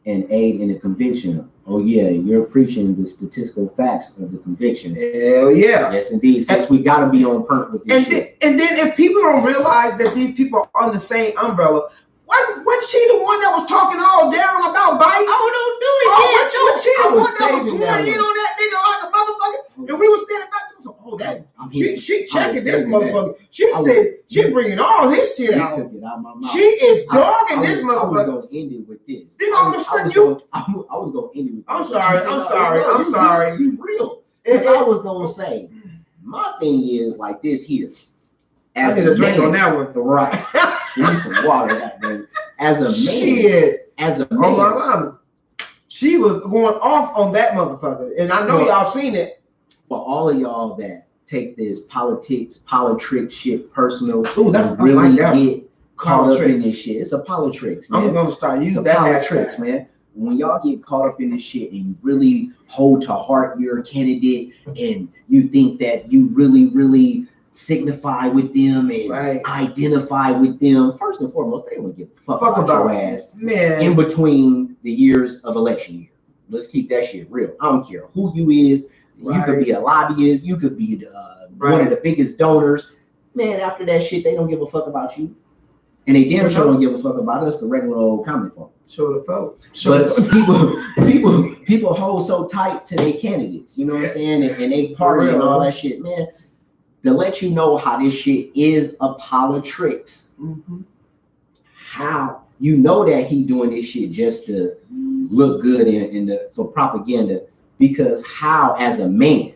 and aid in the conviction. Oh yeah, you're preaching the statistical facts of the convictions. Hell yeah. Yes, indeed. Since we gotta be on point with this shit. And then if people don't realize that these people are on the same umbrella, wasn't she the one that was talking all down about Biden? Oh, don't do it. Wasn't she the one that was going in on that nigga like a motherfucker? And we were standing back to him. Oh, that she checking this motherfucker. She said she bringing all his shit out. Took it out of my mouth. She is dogging this motherfucker. I was gonna end it with this. Then all of a sudden you. I was gonna end it with this. I'm sorry. You real. I was gonna say, my thing is like this here. I need a drink on that one. Right. You need some water. As a man, shit. As a man, She was going off on that motherfucker, and I know y'all seen it. For all of y'all that take this politics shit personal, that's really get caught up in this shit. It's a politics, man. I'm gonna start using that politics, man. When y'all get caught up in this shit and you really hold to heart your candidate and you think that you really signify with them and identify with them, first and foremost, they don't give a fuck about your ass, man. In between the years of election year. Let's keep that shit real. I don't care who you is. You could be a lobbyist. You could be one of the biggest donors. Man, after that shit, they don't give a fuck about you. And they damn sure don't give a fuck about us, the regular old comic folk. Show the folk. But people hold so tight to their candidates, you know what I'm saying? And they party and all that shit, man. To let you know how this shit is a politics. Mm-hmm. How you know that he doing this shit just to look good for propaganda? Because how as a man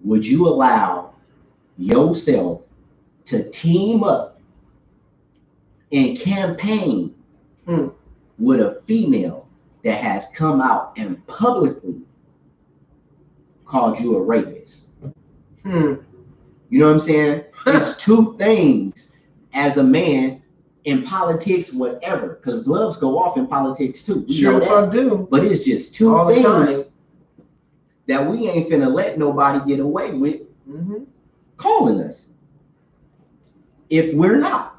would you allow yourself to team up and campaign with a female that has come out and publicly called you a rapist? You know what I'm saying? It's two things as a man in politics, whatever, because gloves go off in politics too. We know that. Do. But it's just two things that we ain't finna let nobody get away with calling us. If we're not.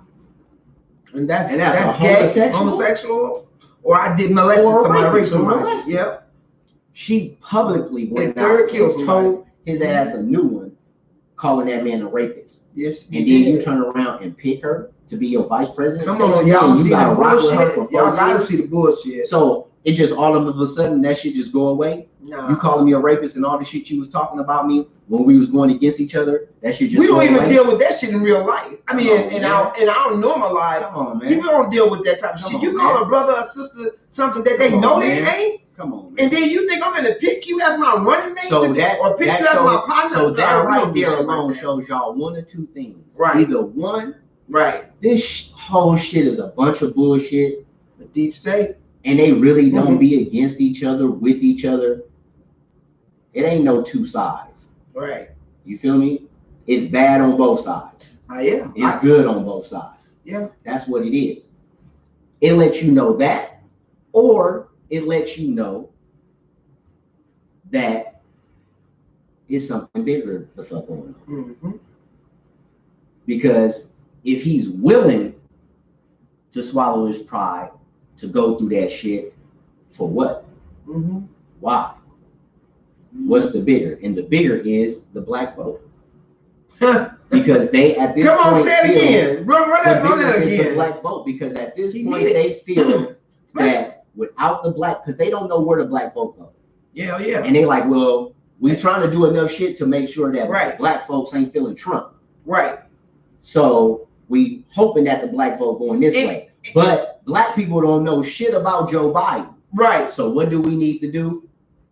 And that's a homosexual, or I did molest somebody, racial. Yep. She publicly went out and told his ass a new one, calling that man a rapist. Yes. And then you turn around and pick her to be your vice president. Come on, y'all see the bullshit. Y'all gotta years. See the bullshit. So it just all of a sudden that shit just go away. Nah. You calling me a rapist and all the shit you was talking about me when we was going against each other. That shit just we don't even away. deal with that shit in real life. I mean, in our normal lives, people don't deal with that type of shit. You call a brother or sister something that they know they ain't. Come on, man. And then you think I'm gonna pick you as my running mate, or pick you as my partner? So that right there alone shows y'all one or two things. Right. Either one, this whole shit is a bunch of bullshit. The deep state. And they really don't be against each other, with each other. It ain't no two sides. Right. You feel me? It's bad on both sides. Yeah. It's good on both sides. Yeah. That's what it is. It lets you know that, or it lets you know that it's something bigger the fuck going on. Because if he's willing to swallow his pride, to go through that shit, for what? Why? What's the bigger? And the bigger is the black vote. Because they at this point Come on, say it again. Run that again. The black vote, because at this point they feel that without the black, because they don't know where the black vote goes. Yeah. And they like, well, we trying to do enough shit to make sure that black folks ain't feeling Trump. Right. So we hoping that the black vote going this way. But black people don't know shit about Joe Biden. Right. So what do we need to do?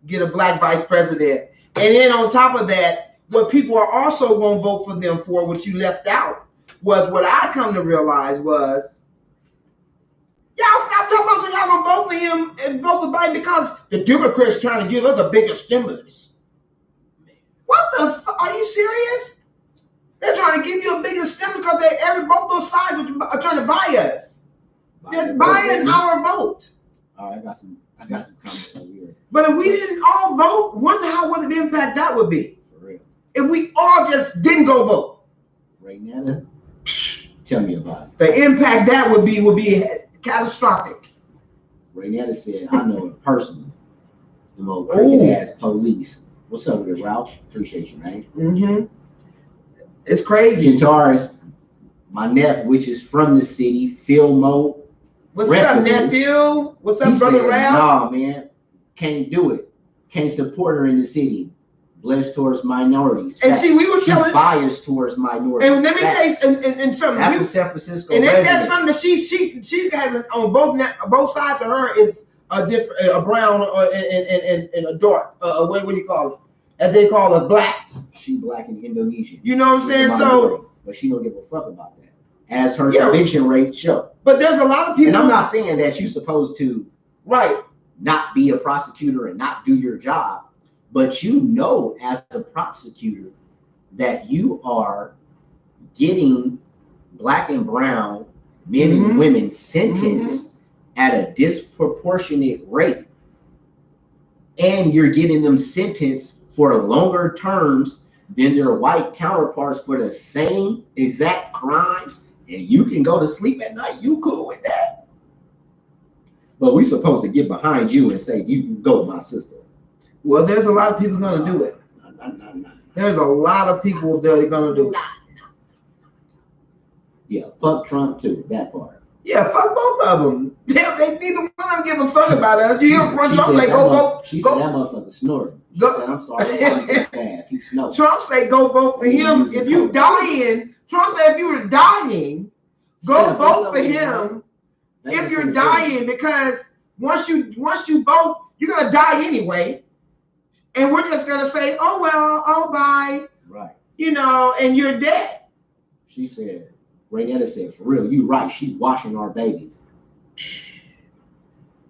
Get a black vice president. And then on top of that, what people are also going to vote for them for, what you left out, was what I come to realize was, y'all stop talking about, so y'all going to vote for him and vote for Biden because the Democrats trying to give us a bigger stimulus. What the fuck? Are you serious? They're trying to give you a bigger stimulus because both those sides are trying to buy us. They're buying our vote. All right, I got some comments over here. But if we didn't all vote, wonder what an impact that would be. For real. If we all just didn't go vote. Right now, tell me about it. The impact that would be catastrophic. Right now, they said, I know it personally. The old cricket ass police. What's up with it, Ralph? Appreciate you, man. It's crazy. Guitarist, my nephew, which is from the city, Phil Mo. What's up, nephew? What's up, brother Ralph? Nah, man, can't do it. Can't support her in the city. Blessed towards minorities. And see, we were telling, biased towards minorities. And let me tell you, and something. That's a San Francisco. And that's something that she has on both sides of her is a different, a brown and a dark. What do you call it? As they call us, blacks. She black and Indonesian. You know what I'm saying? So, but she don't give a fuck about that as her conviction rates show. But there's a lot of people. And I'm not saying that you're supposed to not be a prosecutor and not do your job, but you know, as a prosecutor, that you are getting Black and brown men and women sentenced at a disproportionate rate, and you're getting them sentenced for longer terms than their white counterparts for the same exact crimes, and you can go to sleep at night. You cool with that? But we supposed to get behind you and say, you can go, my sister. Well, there's a lot of people gonna do it. There's a lot of people that are gonna do it. Yeah, fuck Trump too, that part. Yeah, fuck both of them. Damn, they neither one of them give a fuck about us. You hear Trump say, go vote. She said that motherfucker snoring. She said, I'm sorry, I'm fast. He snored. Trump say, go vote for him. If you dying, Trump said, if you were dying, go vote for him. If you're dying, because once you vote, you're gonna die anyway. And we're just gonna say, oh well, oh bye. Right. You know, and you're dead. She said, Raynetta said, for real, you right. She's washing our babies.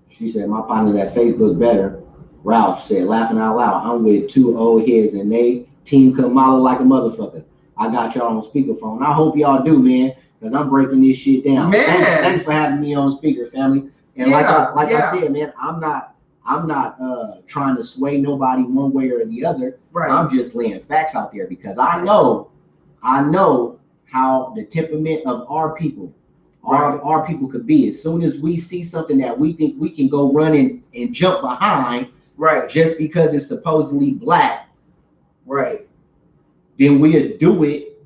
She said, my partner at Facebook better. Ralph said, laughing out loud, I'm with two old heads and they team Kamala like a motherfucker. I got y'all on speakerphone. I hope y'all do, man, because I'm breaking this shit down. Man. Thanks for having me on speaker, family. And like I said, man, I'm not trying to sway nobody one way or the other. Right. I'm just laying facts out there because I know how the temperament of our people, our people could be. As soon as we see something that we think we can go run and jump behind, just because it's supposedly Black, then we'll do it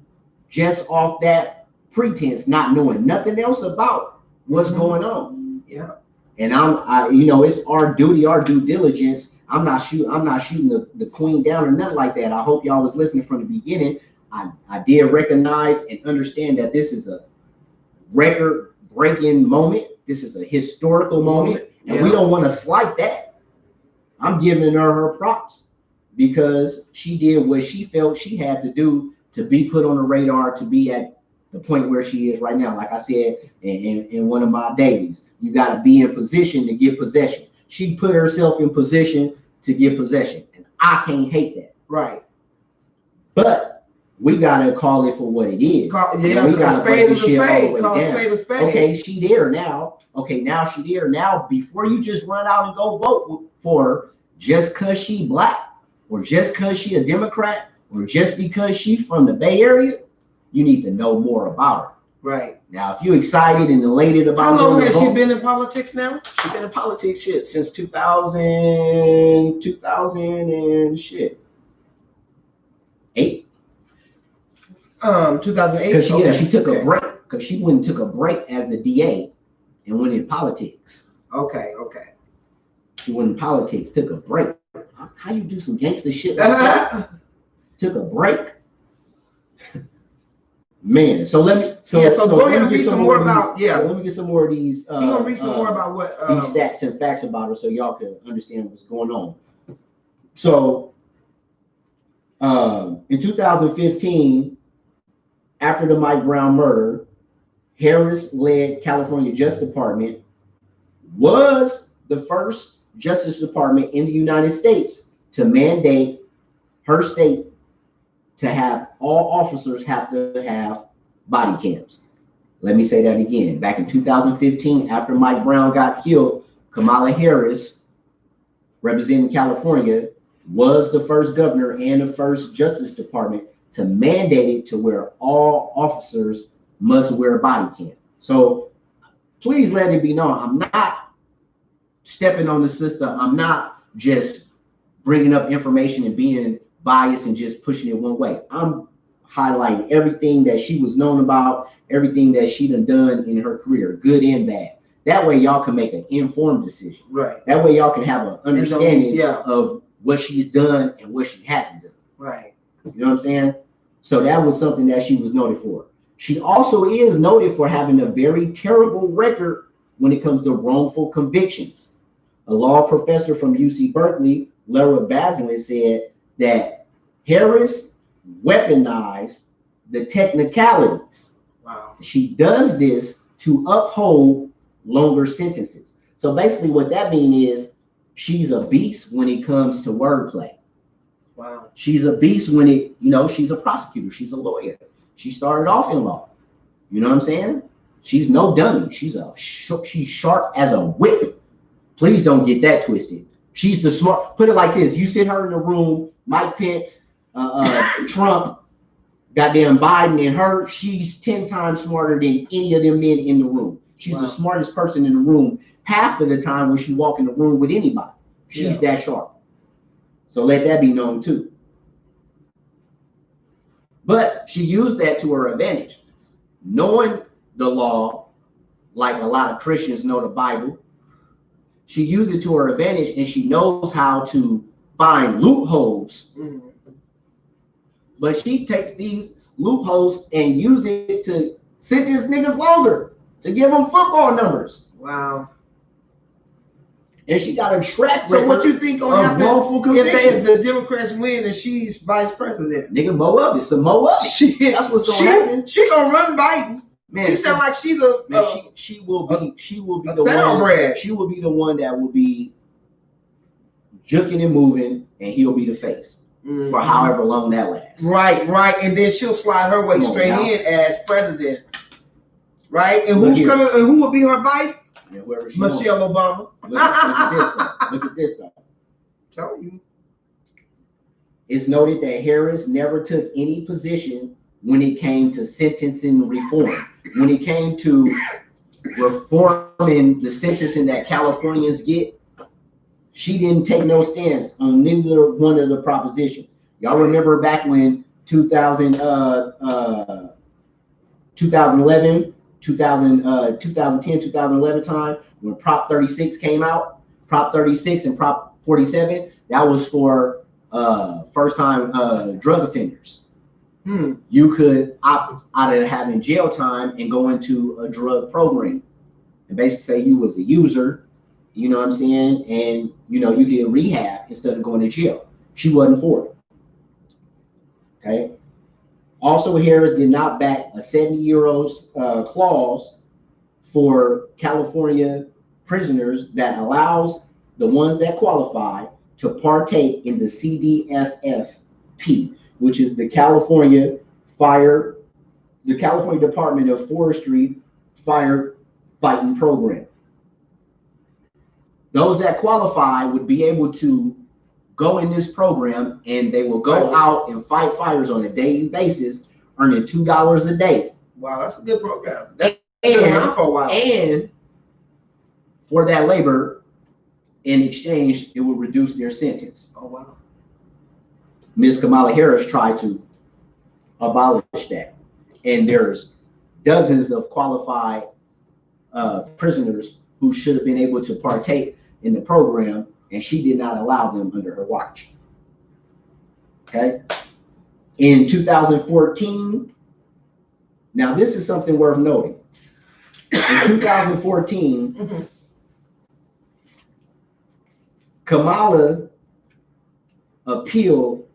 just off that pretense, not knowing nothing else about what's going on. Yeah. And it's our duty, our due diligence. I'm not shooting the queen down or nothing like that. I hope y'all was listening from the beginning. I did recognize and understand that this is a record-breaking moment. This is a historical moment, and we don't want to slight that. I'm giving her props because she did what she felt she had to do to be put on the radar, to be at the point where she is right now. Like I said in one of my dailies, you got to be in position to get possession. She put herself in position to get possession, and I can't hate that. Right. But we gotta call it for what it is. We gotta break the shit all the way down. Okay, she there now. Okay, now she there now. Before you just run out and go vote for her, just cause she Black, or just cause she a Democrat, or just because she from the Bay Area, you need to know more about her. Right. Now, if you excited and elated about how long has she been in politics now? She's been in politics since 2000 and shit. 8. 2008. Because she took a break. Because she went and took a break as the DA and went in politics. Okay. She went in politics, took a break. How you do some gangster shit like that? Took a break. Man, so let me go ahead and read some more about let me get some more of these. You're gonna read some more about what these stats and facts about her, so y'all can understand what's going on. So, in 2015, after the Mike Brown murder, Harris-led California Justice Department was the first Justice Department in the United States to mandate her state to have all officers have to have body cams. Let me say that again. Back in 2015, after Mike Brown got killed, Kamala Harris, representing California, was the first governor and the first Justice Department to mandate it to where all officers must wear body cam. So please let it be known, I'm not stepping on the system. I'm not just bringing up information and being biased and just pushing it one way. I'm highlighting everything that she was known about, everything that she done in her career, good and bad. That way y'all can make an informed decision. Right. That way y'all can have an understanding of what she's done and what she hasn't done. Right. You know what I'm saying? So that was something that she was noted for. She also is noted for having a very terrible record when it comes to wrongful convictions. A law professor from UC Berkeley, Lara Baslin, said that Harris weaponized the technicalities. Wow. She does this to uphold longer sentences. So basically what that means is she's a beast when it comes to wordplay. Wow. She's a beast when she's a prosecutor. She's a lawyer. She started off in law. You know what I'm saying? She's no dummy. She's sharp as a whip. Please don't get that twisted. She's the smart. Put it like this: you sit her in the room, Mike Pence, Trump, goddamn Biden, and her. She's 10 times smarter than any of them men in the room. She's the smartest person in the room half of the time when she walk in the room with anybody. She's that sharp. So let that be known too. But she used that to her advantage. Knowing the law, like a lot of Christians know the Bible, she used it to her advantage, and she knows how to find loopholes. Mm-hmm. But she takes these loopholes and use it to sentence niggas longer, to give them football numbers. Wow. And she got a track record. So what you think gonna happen if the Democrats win and she's vice president? Nigga, mow up. It's a mow up. That's what's gonna happen. She gonna run Biden. Man, she sound like she's a. Man, she will be the one. She will be the one that will be juking and moving, and he'll be the face for however long that lasts. Right, and then she'll slide her way straight in as president. Right, and who's coming? And who will be her vice? Michelle Obama. Look at this though. Tell you. It's noted that Harris never took any position when it came to sentencing reform. When it came to reforming the sentencing that Californians get, she didn't take no stance on neither one of the propositions. Y'all remember back when 2011, 2010, 2011 time, when Prop 36 came out, Prop 36 and Prop 47, that was for first-time drug offenders. You could opt out of having jail time and go into a drug program and basically say you was a user, you know what I'm saying, and you get rehab instead of going to jail. She wasn't for it. Okay. Also, Harris did not back a 70-year-old clause for California prisoners that allows the ones that qualify to partake in the CDFFP, which is the California Department of Forestry fire fighting program. Those that qualify would be able to go in this program, and they will go out and fight fires on a daily basis, earning $2 a day. Wow, that's a good program. And for that labor, in exchange, it will reduce their sentence. Oh, wow. Ms. Kamala Harris tried to abolish that. And there's dozens of qualified prisoners who should have been able to partake in the program, and she did not allow them under her watch. Okay. In 2014, now this is something worth noting. In 2014, Kamala appealed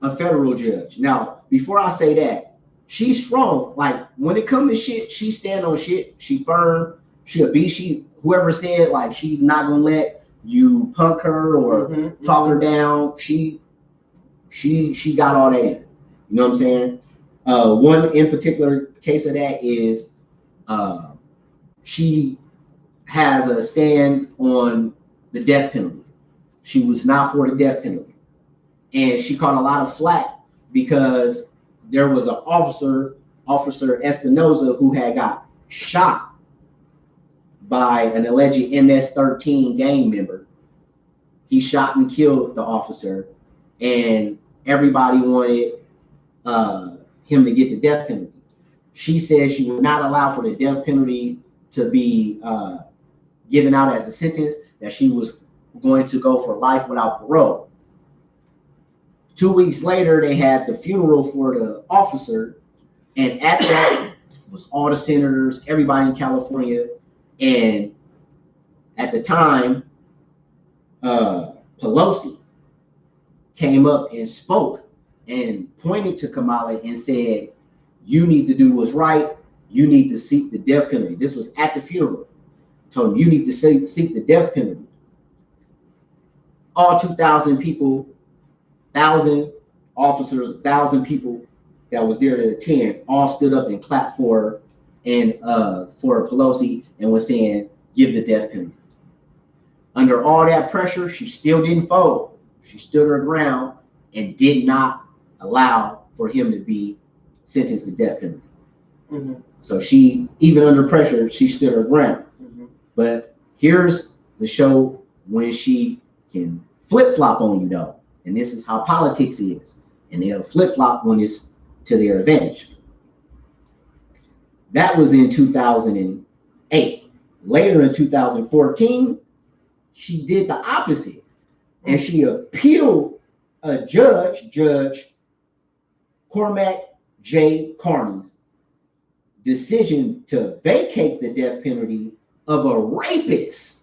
a federal judge. Now, before I say that, she's strong. Like when it comes to shit, she stand on shit. She firm. She a beast. Whoever said like she's not gonna let you punk her or talk her down. She got all that in. You know what I'm saying? One in particular case of that is she has a stand on the death penalty. She was not for the death penalty. And she caught a lot of flack because there was an officer Espinoza, who had got shot by an alleged MS-13 gang member. He shot and killed the officer, and everybody wanted him to get the death penalty. She said she would not allow for the death penalty to be given out as a sentence, that she was going to go for life without parole. 2 weeks later, they had the funeral for the officer, and at that was all the senators, everybody in California, and at the time, Pelosi came up and spoke and pointed to Kamala and said, "You need to do what's right. you need to seek the death penalty. This was at the funeral. Told him, you need to seek the death penalty. All 2,000 people, 1,000 officers, 1,000 people that was there to attend, all stood up and clapped for Pelosi and was saying, give the death penalty. Under all that pressure, she still didn't fold. She stood her ground and did not allow for him to be sentenced to death penalty. Mm-hmm. So she, even under pressure, she stood her ground. Mm-hmm. But here's the show when she can flip-flop on you, though. And this is how politics is. And they'll flip-flop when it's to their advantage. That was in 2008. Later in 2014, she did the opposite. And she appealed a judge, Judge Cormac J. Carney's decision to vacate the death penalty of a rapist,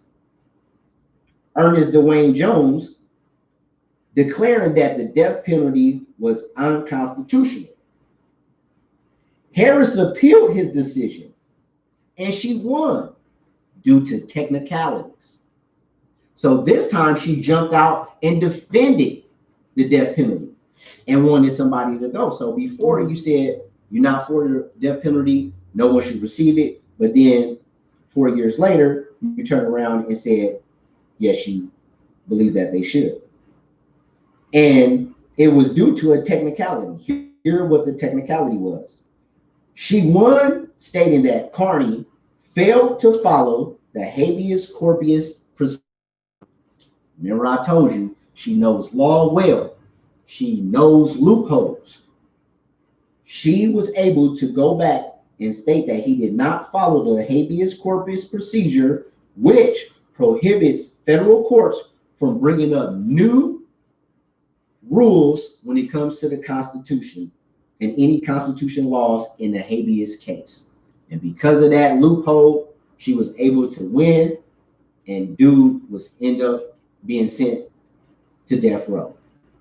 Ernest Dwayne Jones, declaring that the death penalty was unconstitutional. Harris appealed his decision, and she won due to technicalities. So this time she jumped out and defended the death penalty and wanted somebody to go. So before you said you're not for the death penalty, no one should receive it. But then 4 years later, you turn around and said, yes, you believe that they should. And it was due to a technicality. Here what the technicality was. She won, stating that Carney failed to follow the habeas corpus procedure. Remember, I told you, she knows law well. She knows loopholes. She was able to go back and state that he did not follow the habeas corpus procedure, which prohibits federal courts from bringing up new rules when it comes to the Constitution and any Constitution laws in the habeas case. And because of that loophole, she was able to win, and dude was end up being sent to death row.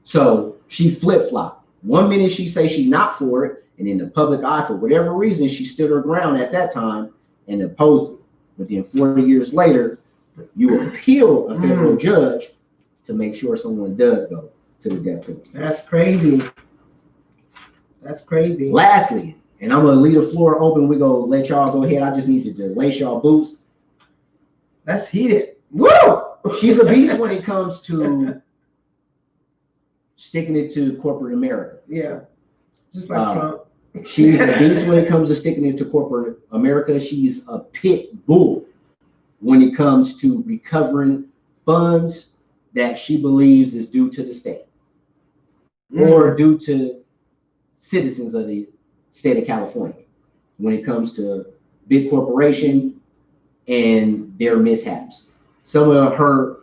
So she flip-flopped. 1 minute she say she not for it, and in the public eye, for whatever reason, she stood her ground at that time and opposed it. But then 40 years later, you appeal a federal judge to make sure someone does go to the death penalty. That's crazy. That's crazy. Lastly, and I'm going to leave the floor open. We're going to let y'all go ahead. I just need to lace y'all boots. That's heated. Woo! She's a beast when it comes to sticking it to corporate America. Yeah. Just like Trump. She's a beast when it comes to sticking it to corporate America. She's a pit bull when it comes to recovering funds that she believes is due to the state or due to citizens of the state of California when it comes to big corporation and their mishaps. Some of her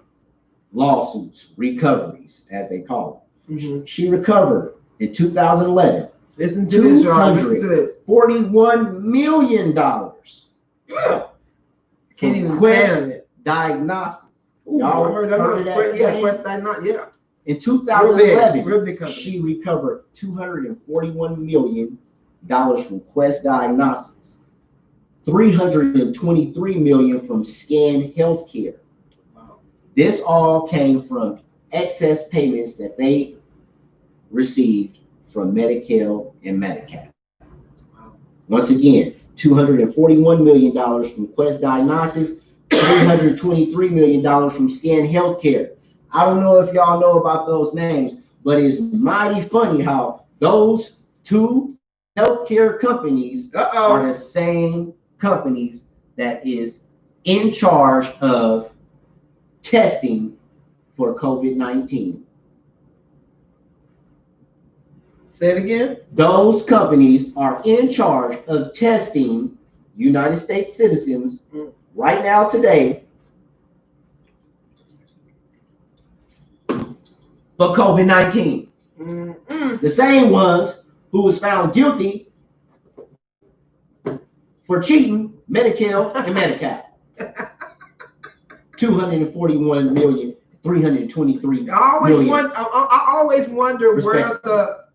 lawsuits, recoveries, as they call it. She recovered in 2011. Listen to this, y'all. Listen to this. $41 million. Can't even Quest Diagnostics. Y'all heard of that? Yeah, Quest Diagnostics. Yeah. In 2011, real big company. She recovered $241 million from Quest Diagnostics, $323 million from Scan Healthcare. Wow. This all came from excess payments that they received from Medi-Cal and Medi-Cal. Wow. Once again, $241 million from Quest Diagnostics, $323 million from Scan Healthcare. I don't know if y'all know about those names, but it's mighty funny how those two healthcare companies are the same companies that is in charge of testing for COVID-19. Say it again. Those companies are in charge of testing United States citizens right now today for COVID-19. The same ones who was found guilty for cheating Medi-Cal and Medi-Cal. 241 million, 323 I always wonder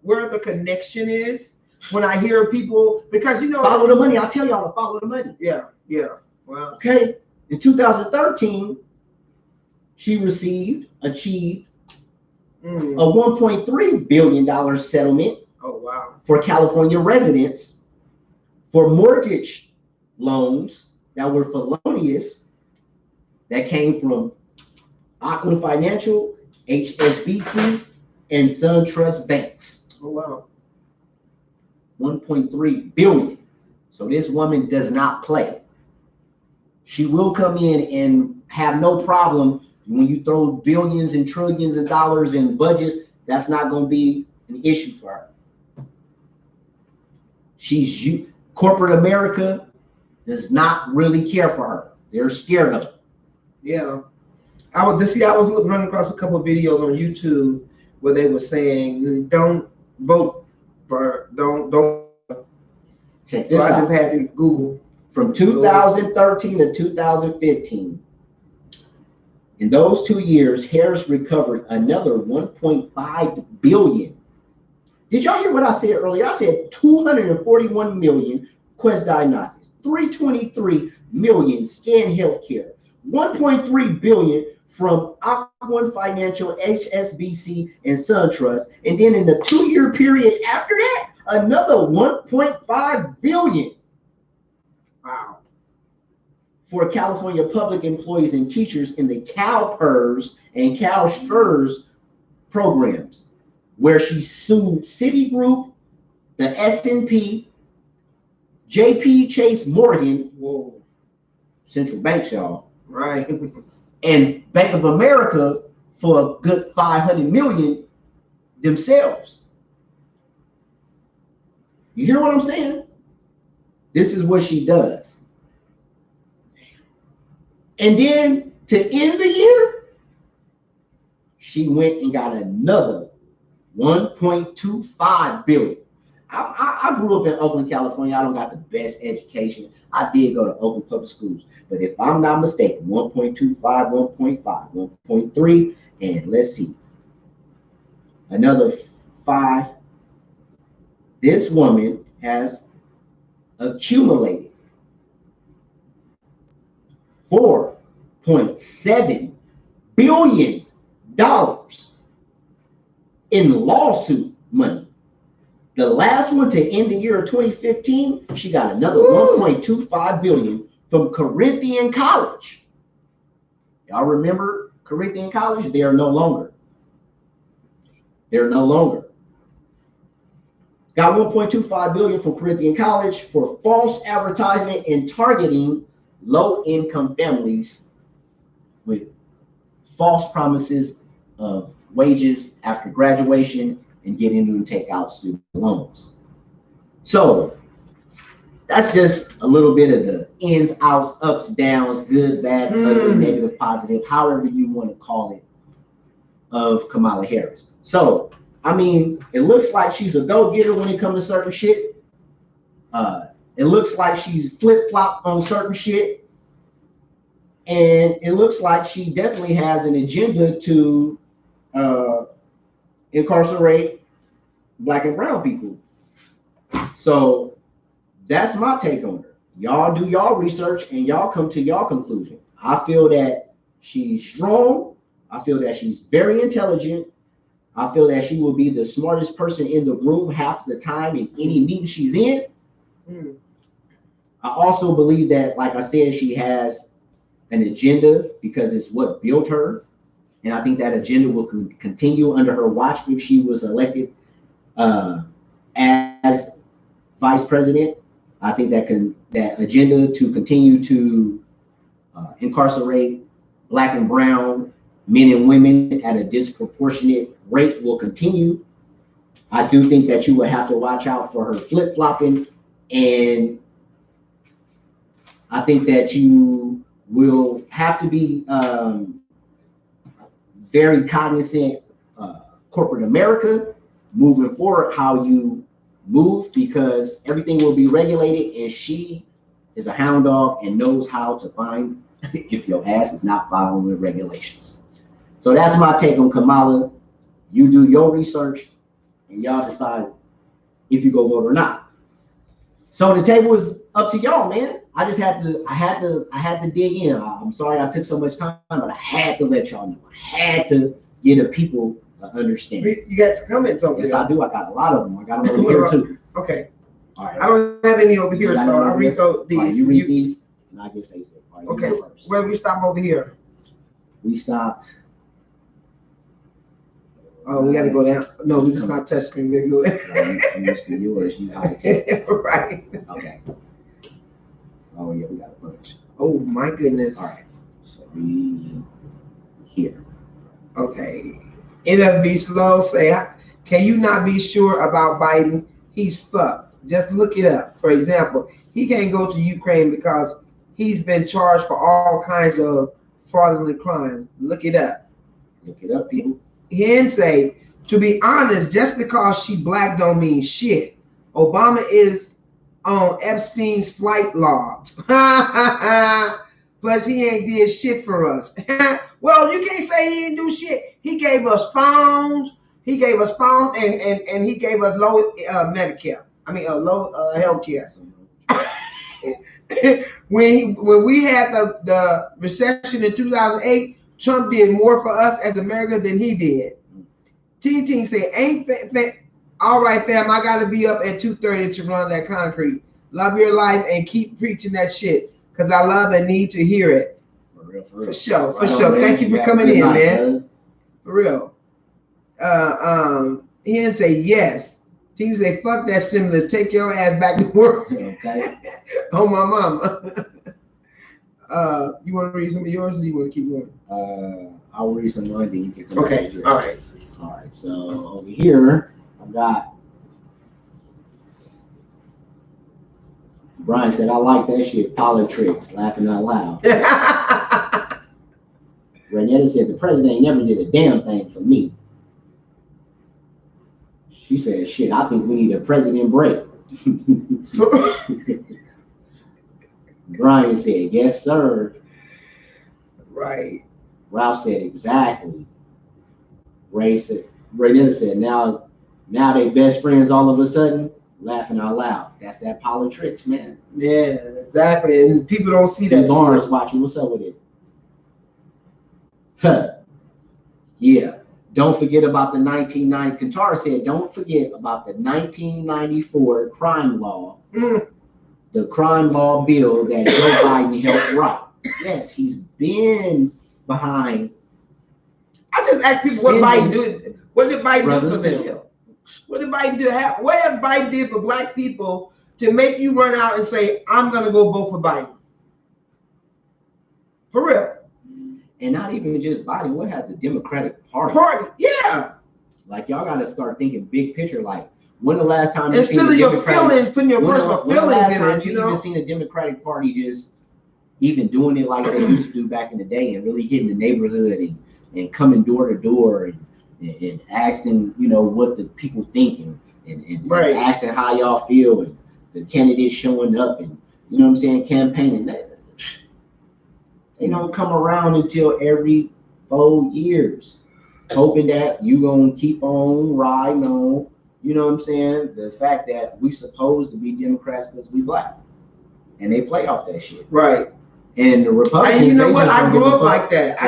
where the connection is when I hear people, because follow the money. I tell y'all to follow the money. Yeah. Well, okay. In 2013, she achieved a $1.3 billion settlement. Oh wow. For California residents for mortgage loans that were felonious that came from Aqua Financial, HSBC, and SunTrust banks. Oh wow. 1.3 billion. So this woman does not play. She will come in and have no problem when you throw billions and trillions of dollars in budgets. That's not going to be an issue for her. Corporate America does not really care for her. They're scared of her. Yeah. I was running across a couple of videos on YouTube where they were saying, don't vote for, don't. Check this out. I just had to Google. From 2013 to 2015, in those 2 years, Harris recovered another 1.5 billion. Did y'all hear what I said earlier? I said 241 million Quest Diagnostics, 323 million Scan Healthcare, 1.3 billion from Aqua Financial, HSBC, and SunTrust. And then in the 2-year period after that, another 1.5 billion. Wow. For California public employees and teachers in the CalPERS and CalSTRS programs, where she sued Citigroup, the S&P, JP Chase Morgan, whoa, central banks, y'all, right, and Bank of America for a good 500 million themselves. You hear what I'm saying? This is what she does. And then to end the year, she went and got another 1.25 billion. I grew up in Oakland, California. I don't got the best education. I did go to Oakland Public Schools. But if I'm not mistaken, 1.25, 1.5, 1.3, and let's see, another 5. This woman has accumulated $4.7 billion in lawsuit money. The last one to end the year of 2015, she got another 1.25 billion from Corinthian College. Y'all remember Corinthian College? They are no longer. They're no longer. Got 1.25 billion from Corinthian College for false advertisement and targeting low-income families with false promises of wages after graduation and getting them to take out student loans. So that's just a little bit of the ins, outs, ups, downs, good, bad, ugly, negative, positive, however you want to call it, of Kamala Harris. So, I mean, it looks like she's a go-getter when it comes to certain shit. It looks like she's flip-flop on certain shit. And it looks like she definitely has an agenda to incarcerate Black and brown people. So that's my take on her. Y'all do y'all research and y'all come to y'all conclusion. I feel that she's strong. I feel that she's very intelligent. I feel that she will be the smartest person in the room half the time in any meeting she's in. I also believe that, like I said, she has an agenda because it's what built her. And I think that agenda will continue under her watch if she was elected as vice president. I think that agenda to continue to incarcerate Black and brown men and women at a disproportionate rate will continue. I do think that you will have to watch out for her flip-flopping, and I think that you will have to be very cognizant corporate America moving forward, how you move, because everything will be regulated, and she is a hound dog and knows how to find if your ass is not following the regulations. So that's my take on Kamala. You do your research and y'all decide if you go vote or not. So the table is up to y'all, man. I just had to dig in. I'm sorry I took so much time, but I had to let y'all know. I had to get the people understand. You got some comments over Yes, there. I do. I got a lot of them. I got them over here too. Okay. All right. I don't have any over here, so I'll read these. Right, you read these, and I get Facebook. Right, okay. Where do we stop over here? We stopped. Oh, we got to go down. No, we just not touch screen. We're good. Mr. Yours, you got it. Right. Okay. Oh yeah, we got a bunch. Oh my goodness. All right. So we here. Okay. NFB Slow say, can you not be sure about Biden? He's fucked. Just look it up. For example, he can't go to Ukraine because he's been charged for all kinds of fraudulent crimes. Look it up. Look it up, people. He didn't say, to be honest, just because she black don't mean shit. Obama is on Epstein's flight logs. Plus, he ain't did shit for us. Well, you can't say he didn't do shit. He gave us phones. He gave us phones, and he gave us low Medicare. I mean, low health care. when we had the recession in 2008, Trump did more for us as America than he did. T said, all right, fam, I got to be up at 2:30 to run that concrete. Love your life and keep preaching that shit because I love and need to hear it. For sure. Thank you for coming in, man. For real. He didn't say yes. T say, fuck that stimulus. Take your ass back to work. Okay. Oh, my mama. You want to read some of yours, or do you want to keep going? I'll read some more. Then you can come okay. Here. All right. All right. So over here, I've got Brian said, "I like that shit. Politics, laughing out loud." Renetta said, "The president never did a damn thing for me." She said, "Shit, I think we need a president break." Brian said, "Yes, sir." Right. Ralph said, "Exactly." Renetta said, now they best friends all of a sudden, laughing out loud. That's that politics, man. Yeah, exactly. And people don't see that. Barnes watching. What's up with it? Huh. Yeah. Don't forget about the 1990. Qatar said, "Don't forget about the 1994 crime law, the crime law bill that Joe Biden helped write." Yes, he's been behind. I just ask people what Biden did. What did Biden do for them? What did Biden do? What have Biden did for black people to make you run out and say, "I'm gonna go vote for Biden"? For real. And not even just Biden. What has the Democratic Party? Yeah. Like y'all got to start thinking big picture. Like when the last time instead of your feelings, putting your personal feelings in it, you even seen the Democratic Party just even doing it like they used to do back in the day and really hitting the neighborhood and coming door to door and asking, what the people thinking and right. asking how y'all feel and the candidates showing up and campaigning. They don't come around until every 4 years, hoping that you gonna keep on riding on. You know what I'm saying? The fact that we supposed to be Democrats because we black, and they play off that shit. Right. And the Republicans. And you know what? I grew up like that.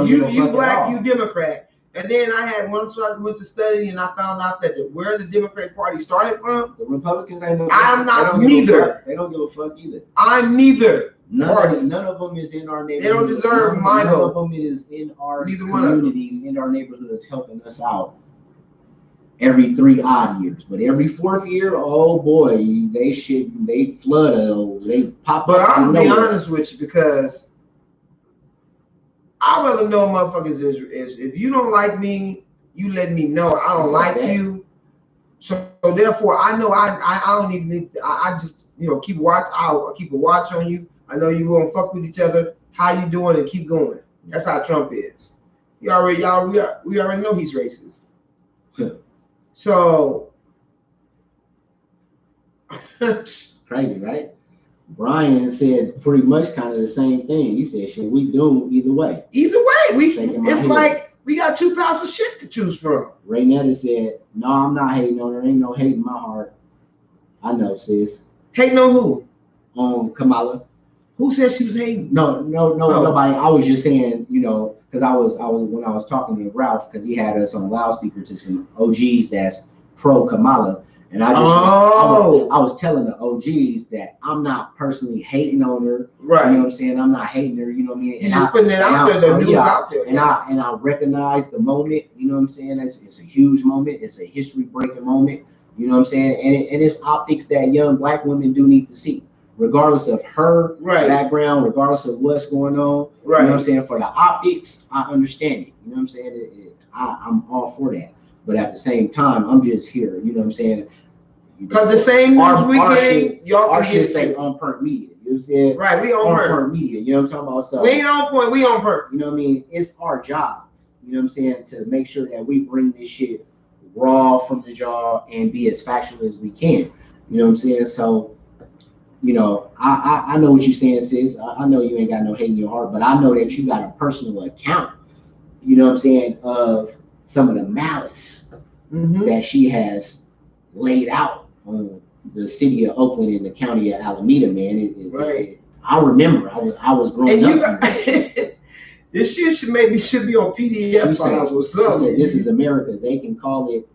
You black, you Democrat. And then I had one so I went to study and I found out that where the Democratic Party started from. The Republicans ain't no. I'm not neither. They don't give a fuck either. I'm neither. None of them is in our neighborhoods. They don't deserve my vote. None of them is in our communities, in our neighborhoods, helping us out every 3 odd years. But every 4th year, oh boy, they flood, they pop up. But I'm gonna be honest with you because I'd rather know motherfuckers is if you don't like me, you let me know I don't like you. So therefore, I know I don't even need. I just keep watch. I'll keep a watch on you. I know you won't fuck with each other. How you doing? And keep going. That's how Trump is. We already know he's racist. So crazy, right? Brian said pretty much kind of the same thing. He said, "Should we do either way?" Either way, it's like We got 2 pounds of shit to choose from. Raynetta said, "No, I'm not hating on her. Ain't no hate in my heart." I know, sis. Hating on who? On Kamala. Who said she was hating? No, nobody. I was just saying, because I was when I was talking to Ralph, because he had us on loudspeaker to some OGs that's pro Kamala, and I was telling the OGs that I'm not personally hating on her. Right. You know what I'm saying? I'm not hating her. You know what I mean? And I'm putting it out there. The news out there. And I recognize the moment. You know what I'm saying? It's a huge moment. It's a history breaking moment. You know what I'm saying? And it's optics that young black women do need to see, regardless of her background, regardless of what's going on. Right. You know what I'm saying? For the optics, I understand it. You know what I'm saying? I'm all for that. But at the same time, I'm just here. You know what I'm saying? Because the same news weekend, y'all should say on perk media. You know what I'm saying? Right, we on perk media. You know what I'm talking about? So we ain't on point, we on perk. You know what I mean? It's our job. You know what I'm saying? To make sure that we bring this shit raw from the jaw and be as factual as we can. You know what I'm saying? So, I know what you're saying, sis. I know you ain't got no hate in your heart, but I know that you got a personal account, you know what I'm saying, of some of the malice that she has laid out on the city of Oakland and the county of Alameda, man. I remember I was growing up. This shit should be on PDF files or something. This is America. They can call it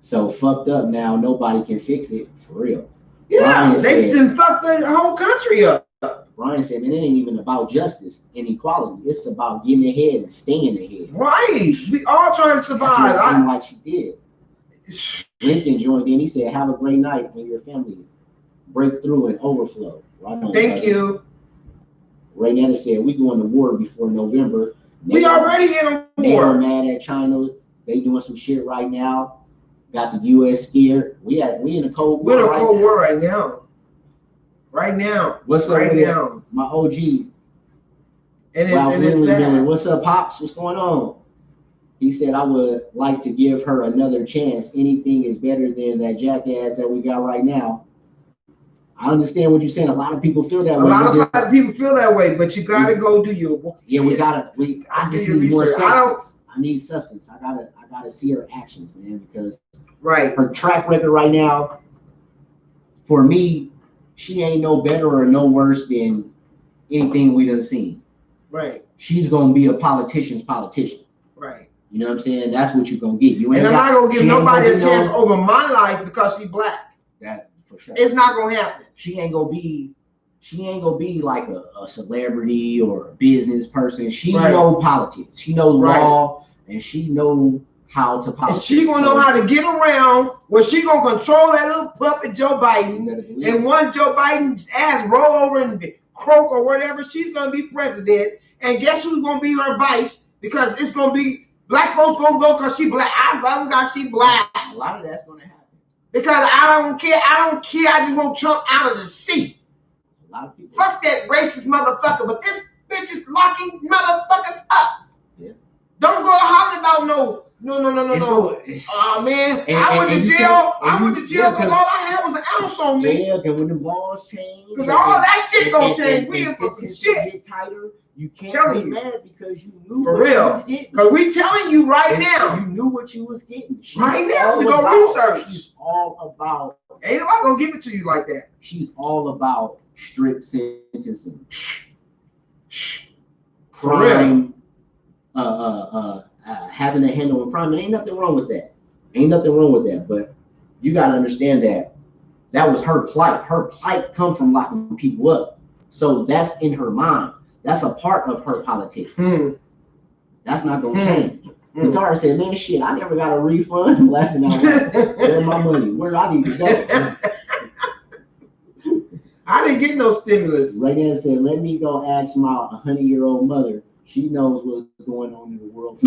so fucked up now nobody can fix it, for real. Yeah, they done fucked the whole country up. Brian said, man, it ain't even about justice and equality. It's about getting ahead and staying ahead. Right. We all trying to survive. That's what it seemed like she did. Lincoln joined in. He said, have a great night and your family break through and overflow. Right. Thank you. Raynetta said, we going to war before November. We already in a war. They are mad at China. They doing some shit right now. Got the U.S. scared. We in a cold war. We're in a cold war right now. Right now. What's up right now? My OG. And it's sad. What's up, Pops? What's going on? He said, I would like to give her another chance. Anything is better than that jackass that we got right now. I understand what you're saying. A lot of people feel that way. A lot of people feel that way, but you gotta go do your work. Yeah, I just need more substance. I need substance. I gotta see her actions, man, because her track record right now, for me, she ain't no better or no worse than anything we done seen. Right. She's gonna be a politician's politician. Right. You know what I'm saying? That's what you're gonna get. And I'm not gonna give nobody a chance over my life because she's black. That for sure. It's not gonna happen. She ain't gonna be like a celebrity or a business person. She know politics. She know law, and she know how to politic. And she gonna know how to get around where she gonna control that little puppet Joe Biden. And once Joe Biden's ass roll over and croak or whatever, she's gonna be president. And guess who's gonna be her vice? Because it's gonna be black folks gonna go because she black. I love God, she black. A lot of that's gonna happen. Because I don't care. I just want Trump out of the seat. A lot of people. Fuck that racist motherfucker. But this bitch is locking motherfuckers up. Yeah. Don't go to holler about no. Oh man, I went to jail. I went to jail because all I had was an ounce on me. Yeah, because when the laws change, because all that shit gonna change. We in for some shit. Get tighter. You can't be mad because you knew for real. You was getting. Because we telling you right now. You knew what you was getting. Right now, we go research. She's all about. Ain't nobody gonna give it to you like that. She's all about strict sentencing. Crime. Having a handle on crime. Ain't nothing wrong with that. But you gotta understand that was her plight. Her plight come from locking people up. So that's in her mind. That's a part of her politics. That's not gonna change. Tara said, man, shit, I never got a refund. Laughing out loud. Where's my money? Where I need to go? I didn't get no stimulus. Reagan said, let me go ask my 100-year-old mother. She knows what's going on in the world.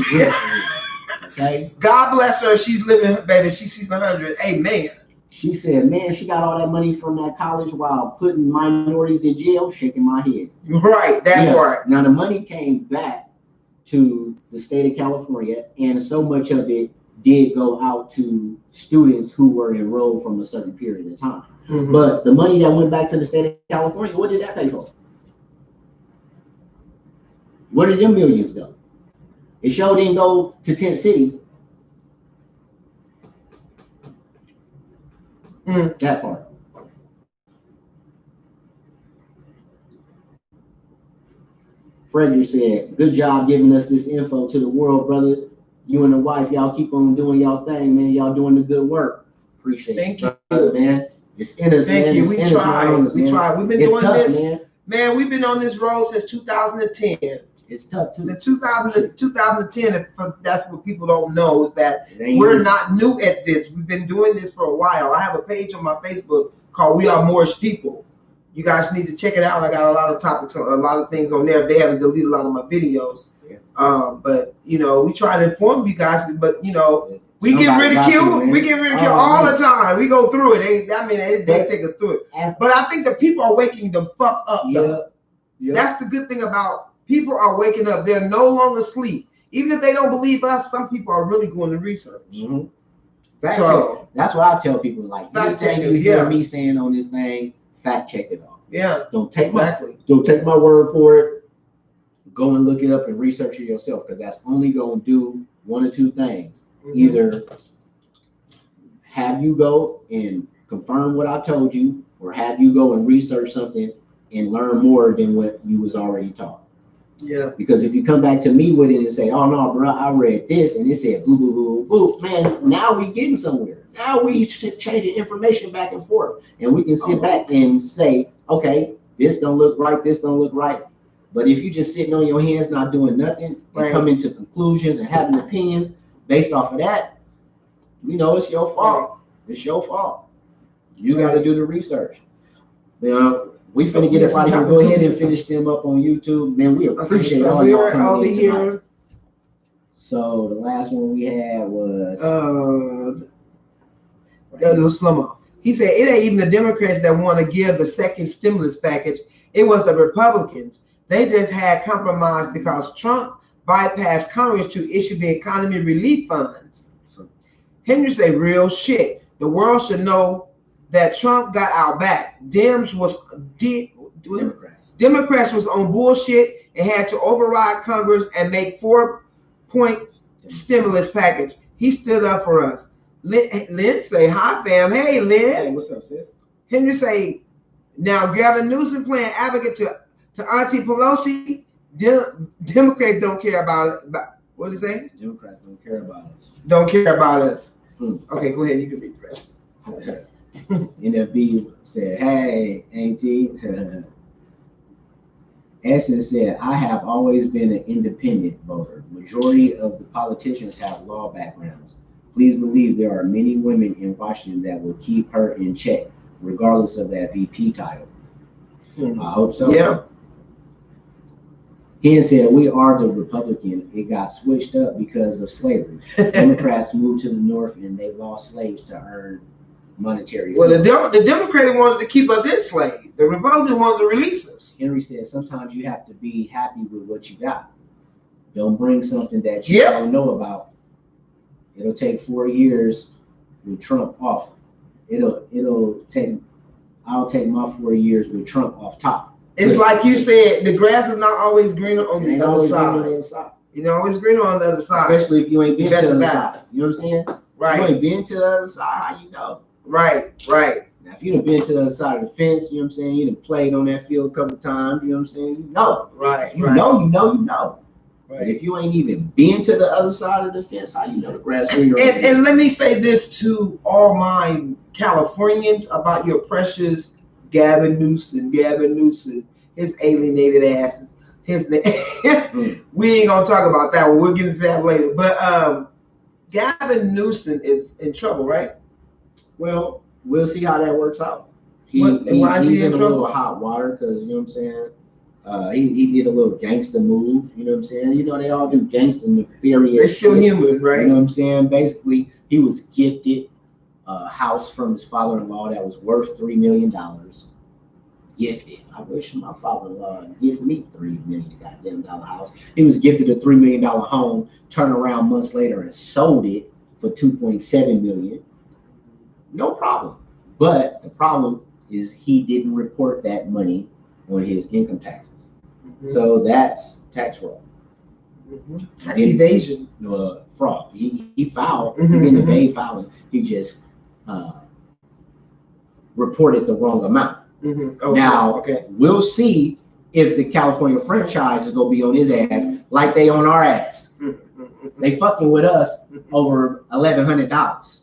Okay? God bless her. She's living, baby. She's 100. Amen. She said, man, she got all that money from that college while putting minorities in jail, shaking my head. Right, that part. Now, the money came back to the state of California, and so much of it did go out to students who were enrolled from a certain period of time. But the money that went back to the state of California, what did that pay for? Where did them millions go? It sure didn't go to Tent City. That part. Frederick said, good job giving us this info to the world, brother. You and the wife, y'all keep on doing y'all thing, man. Y'all doing the good work. Appreciate Thank it, brother, man. It's in us, Thank man. you. It's We in us, tried. man. We tried. We've been doing tough, this. Man. Man, we've been on this road since 2010. It's tough, too. Since 2010, that's what people don't know, is that we're not new at this. We've been doing this for a while. I have a page on my Facebook called We Are Moorish People. You guys need to check it out. I got a lot of topics, a lot of things on there. They haven't deleted a lot of my videos. Yeah. But, you know, we try to inform you guys, but, you know, we get ridiculed. We get ridiculed all the time. We go through it. They take us through it. But I think the people are waking the fuck up. Yeah. That's the good thing about people are waking up. They're no longer asleep. Even if they don't believe us, some people are really going to research. Mm-hmm. Fact check. That's what I tell people. Like, anything you hear me saying on this thing, fact check it all. Yeah. Don't take my word for it. Go and look it up and research it yourself, because that's only going to do one or two things. Mm-hmm. Either have you go and confirm what I told you, or have you go and research something and learn more than what you was already taught. Yeah. Because if you come back to me with it and say, oh no, bro, I read this and it said boo, boo, boo, boo, man, now we getting somewhere. Now we changing information back and forth. And we can sit back and say, okay, this don't look right, this don't look right. But if you just sitting on your hands not doing nothing and coming to conclusions and having opinions based off of that, you know, it's your fault. It's your fault. You got to do the research. You know, we finna get everybody to go ahead and finish them up on YouTube. Man, we appreciate all y'all coming in tonight. So the last one we had was Slow-mo. He said it ain't even the Democrats that want to give the second stimulus package. It was the Republicans. They just had compromise because Trump bypassed Congress to issue the economy relief funds. Henry say real shit. The world should know that Trump got our back. Democrats was on bullshit and had to override Congress and make 4-point stimulus package. He stood up for us. Lynn say, hi fam. Hey Lynn. Hey, what's up, sis? Henry say, now Gavin Newsom playing advocate to Auntie Pelosi. Democrats don't care about it. What did he say? Democrats don't care about us. Don't care about us. Okay, go ahead. You can read the rest. NFB said, hey, Auntie. Essence said, I have always been an independent voter. Majority of the politicians have law backgrounds. Please believe there are many women in Washington that will keep her in check, regardless of that VP title. I hope so. Yeah. He said, we are the Republican. It got switched up because of slavery. Democrats moved to the north and they lost slaves to earn monetary. Well, the Democrat wanted to keep us enslaved. The Republican wanted to release us. Henry said, sometimes you have to be happy with what you got. Don't bring something that you don't know about. It'll take 4 years with Trump off. I'll take my 4 years with Trump off top. It's like you said, the grass is not always greener on the other side. You know, always greener on the other side. Especially if you ain't been to the other side. You know what I'm saying? Right. You ain't been to the other side, how you know? Right. Now, if you done been to the other side of the fence, you know what I'm saying? You done played on that field a couple of times, you know what I'm saying? You know. Right. You know. Right. But if you ain't even been to the other side of the fence, how you know the grass greener? And let me say this to all my Californians about your precious Gavin Newsom, his alienated asses. His name. We ain't gonna talk about that one. We'll get into that later. But Gavin Newsom is in trouble, right? Well, we'll see how that works out. He's in a little hot water because, you know what I'm saying? He did a little gangster move, you know what I'm saying? You know, they all do gangster nefarious. They're still human, right? You know what I'm saying? Basically, he was gifted a house from his father-in-law that was worth $3 million. Gifted. I wish my father-in-law give me $3 million goddamn house. He was gifted a $3 million home, turned around months later and sold it for $2.7 million. No problem. But the problem is he didn't report that money on his income taxes. So that's tax fraud. That's evasion. Fraud. He filed. He didn't evade filing. He just reported the wrong amount. Now, we'll see if the California franchise is going to be on his ass like they on our ass. They fucking with us over $1,100,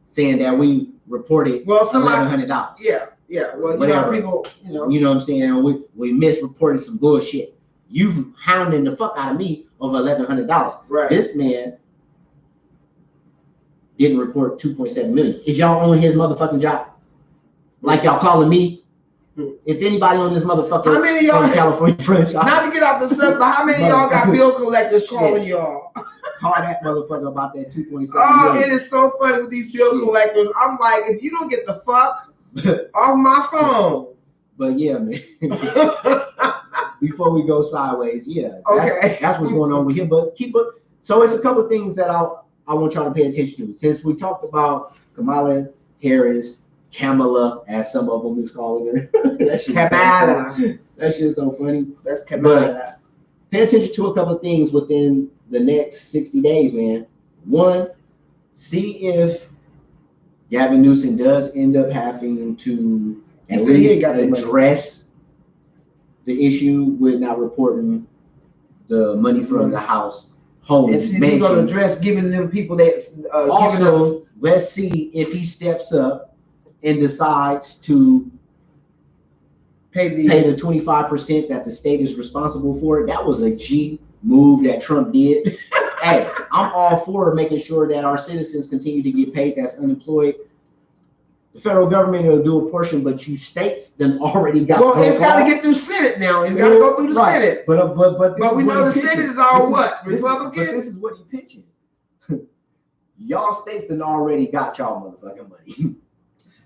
saying that we reported $1,100. Yeah. Well, whatever. People, you know what I'm saying? We misreported some bullshit. You've hounding the fuck out of me over $1,100. Right. This man didn't report 2.7 million. Is y'all on his motherfucking job? Like y'all calling me? If anybody on this motherfucker, how many of y'all California franchise? Not to get off the subject, but how many of y'all got bill collectors calling y'all? Call that motherfucker about that 2.7 Oh, million. it is so funny with these bill collectors. I'm like, if you don't get the fuck off my phone. But yeah, man. Before we go sideways, that's what's going on with him. But so it's a couple of things that I want y'all to pay attention to. Since we talked about Kamala Harris, Kamala, as some of them is calling her. Kamala. That shit's so funny. That's Kamala. But pay attention to a couple of things within the next 60 days, man. One, see if Gavin Newsom does end up having to at least address the issue with not reporting the money from the House home. And he's going to address giving them people that also, let's see if he steps up and decides to pay the 25% that the state is responsible for. That was a G move that Trump did. Hey, I'm all for making sure that our citizens continue to get paid that's unemployed. The federal government will do a portion, but you states then already got. Well, it's got to get through Senate now. It's got to go through the Senate. But we know the Senate is all what? Republican? But this is what he pitching. Y'all states then already got y'all motherfucking money.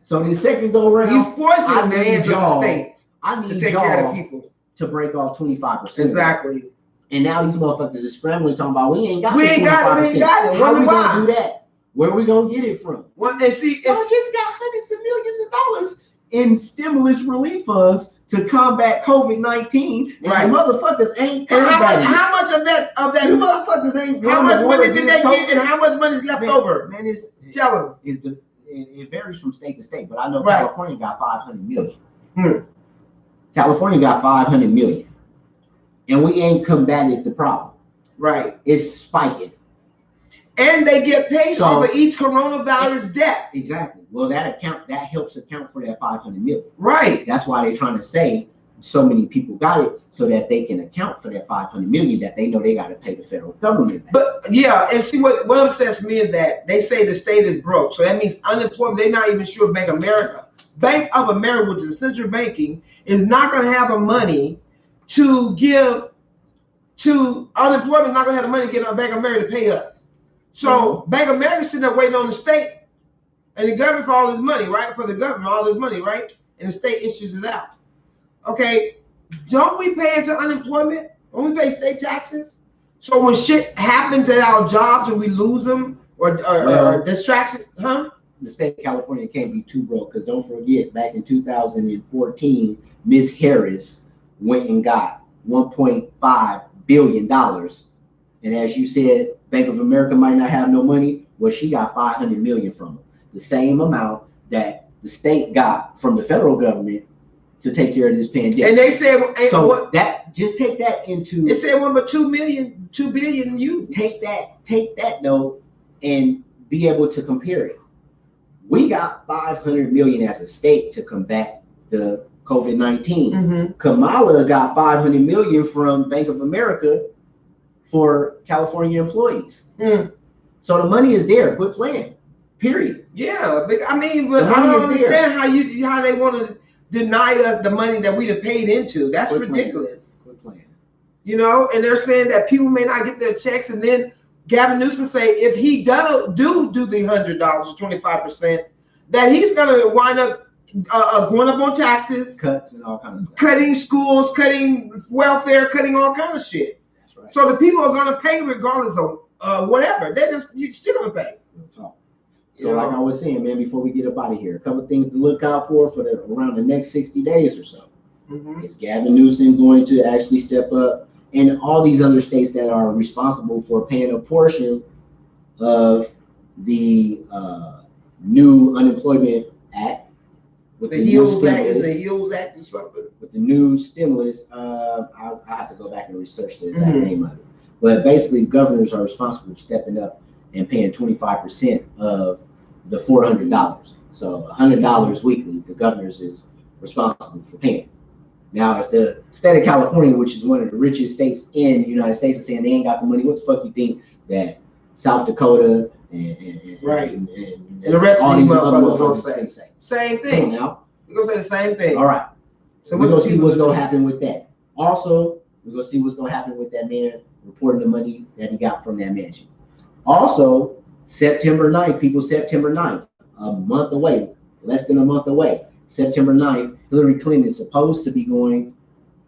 So the second go around, he's forcing the hands of the states to take care of people to break off 25%. Exactly. And now these motherfuckers are scrambling talking about we ain't got it. How are we gonna do that? Where are we gonna get it from? Well, and see, y'all just got hundreds of millions of dollars in stimulus relief funds to combat COVID-19, and the motherfuckers ain't. And how much of that you motherfuckers ain't. How much money did they get, and how much money is left over? Man, tell them. It varies from state to state, but I know California got 500 million. California got 500 million, and we ain't combated the problem. Right. It's spiking. And they get paid over each coronavirus death. Exactly. Well, that helps account for that 500 million. Right. That's why they're trying to say so many people got it, so that they can account for that 500 million that they know they got to pay the federal government back. But and see what upsets me is that they say the state is broke, so that means unemployment. They're not even sure Bank of America, which is central banking, is not going to have the money to give to unemployment. Not going to have the money to get on Bank of America to pay us. So Bank of America sitting there waiting on the state and the government for all this money, right? For the government, all this money, right? And the state issues it out. Okay, don't we pay into unemployment? Don't we pay state taxes? So when shit happens at our jobs and we lose them or distraction, the state of California can't be too broke, because don't forget, back in 2014, Ms. Harris went and got $1.5 billion. And as you said, Bank of America might not have no money. Well, she got 500 million from them. The same amount that the state got from the federal government to take care of this pandemic. And they said, just take that into. It said $2 billion. You take that though, and be able to compare it. We got 500 million as a state to combat the COVID-19. Kamala got 500 million from Bank of America for California employees. So the money is there. Quit playing. Period. Yeah, but I don't understand how they want to deny us the money that we have paid into. That's ridiculous. Quit playing. You know, and they're saying that people may not get their checks, and then Gavin Newsom say if he do the $100 or 25%, that he's gonna wind up going up on taxes, cuts, and all kinds of stuff. Cutting schools, cutting welfare, cutting all kinds of shit. That's right. So the people are gonna pay regardless of whatever. You still gonna pay. So like I was saying, man, before we get up out of here, a couple of things to look out for around the next 60 days or so. Is Gavin Newsom going to actually step up and all these other states that are responsible for paying a portion of the new unemployment act with the HEALS Act. Is the HEALS Act or something? With the new stimulus, I have to go back and research the exact name of it. But basically, governors are responsible for stepping up and paying 25% of the $400. So $100 weekly, the governors is responsible for paying. Now, if the state of California, which is one of the richest states in the United States, is saying they ain't got the money, what the fuck you think that South Dakota and the rest of these motherfuckers gonna say? Same thing. Now we're gonna say the same thing. All right. So we're gonna see what's gonna happen with that. Also, we're gonna see what's gonna happen with that man reporting the money that he got from that mansion. Also, September 9th, people, September 9th, a month away, less than a month away. September 9th, Hillary Clinton is supposed to be going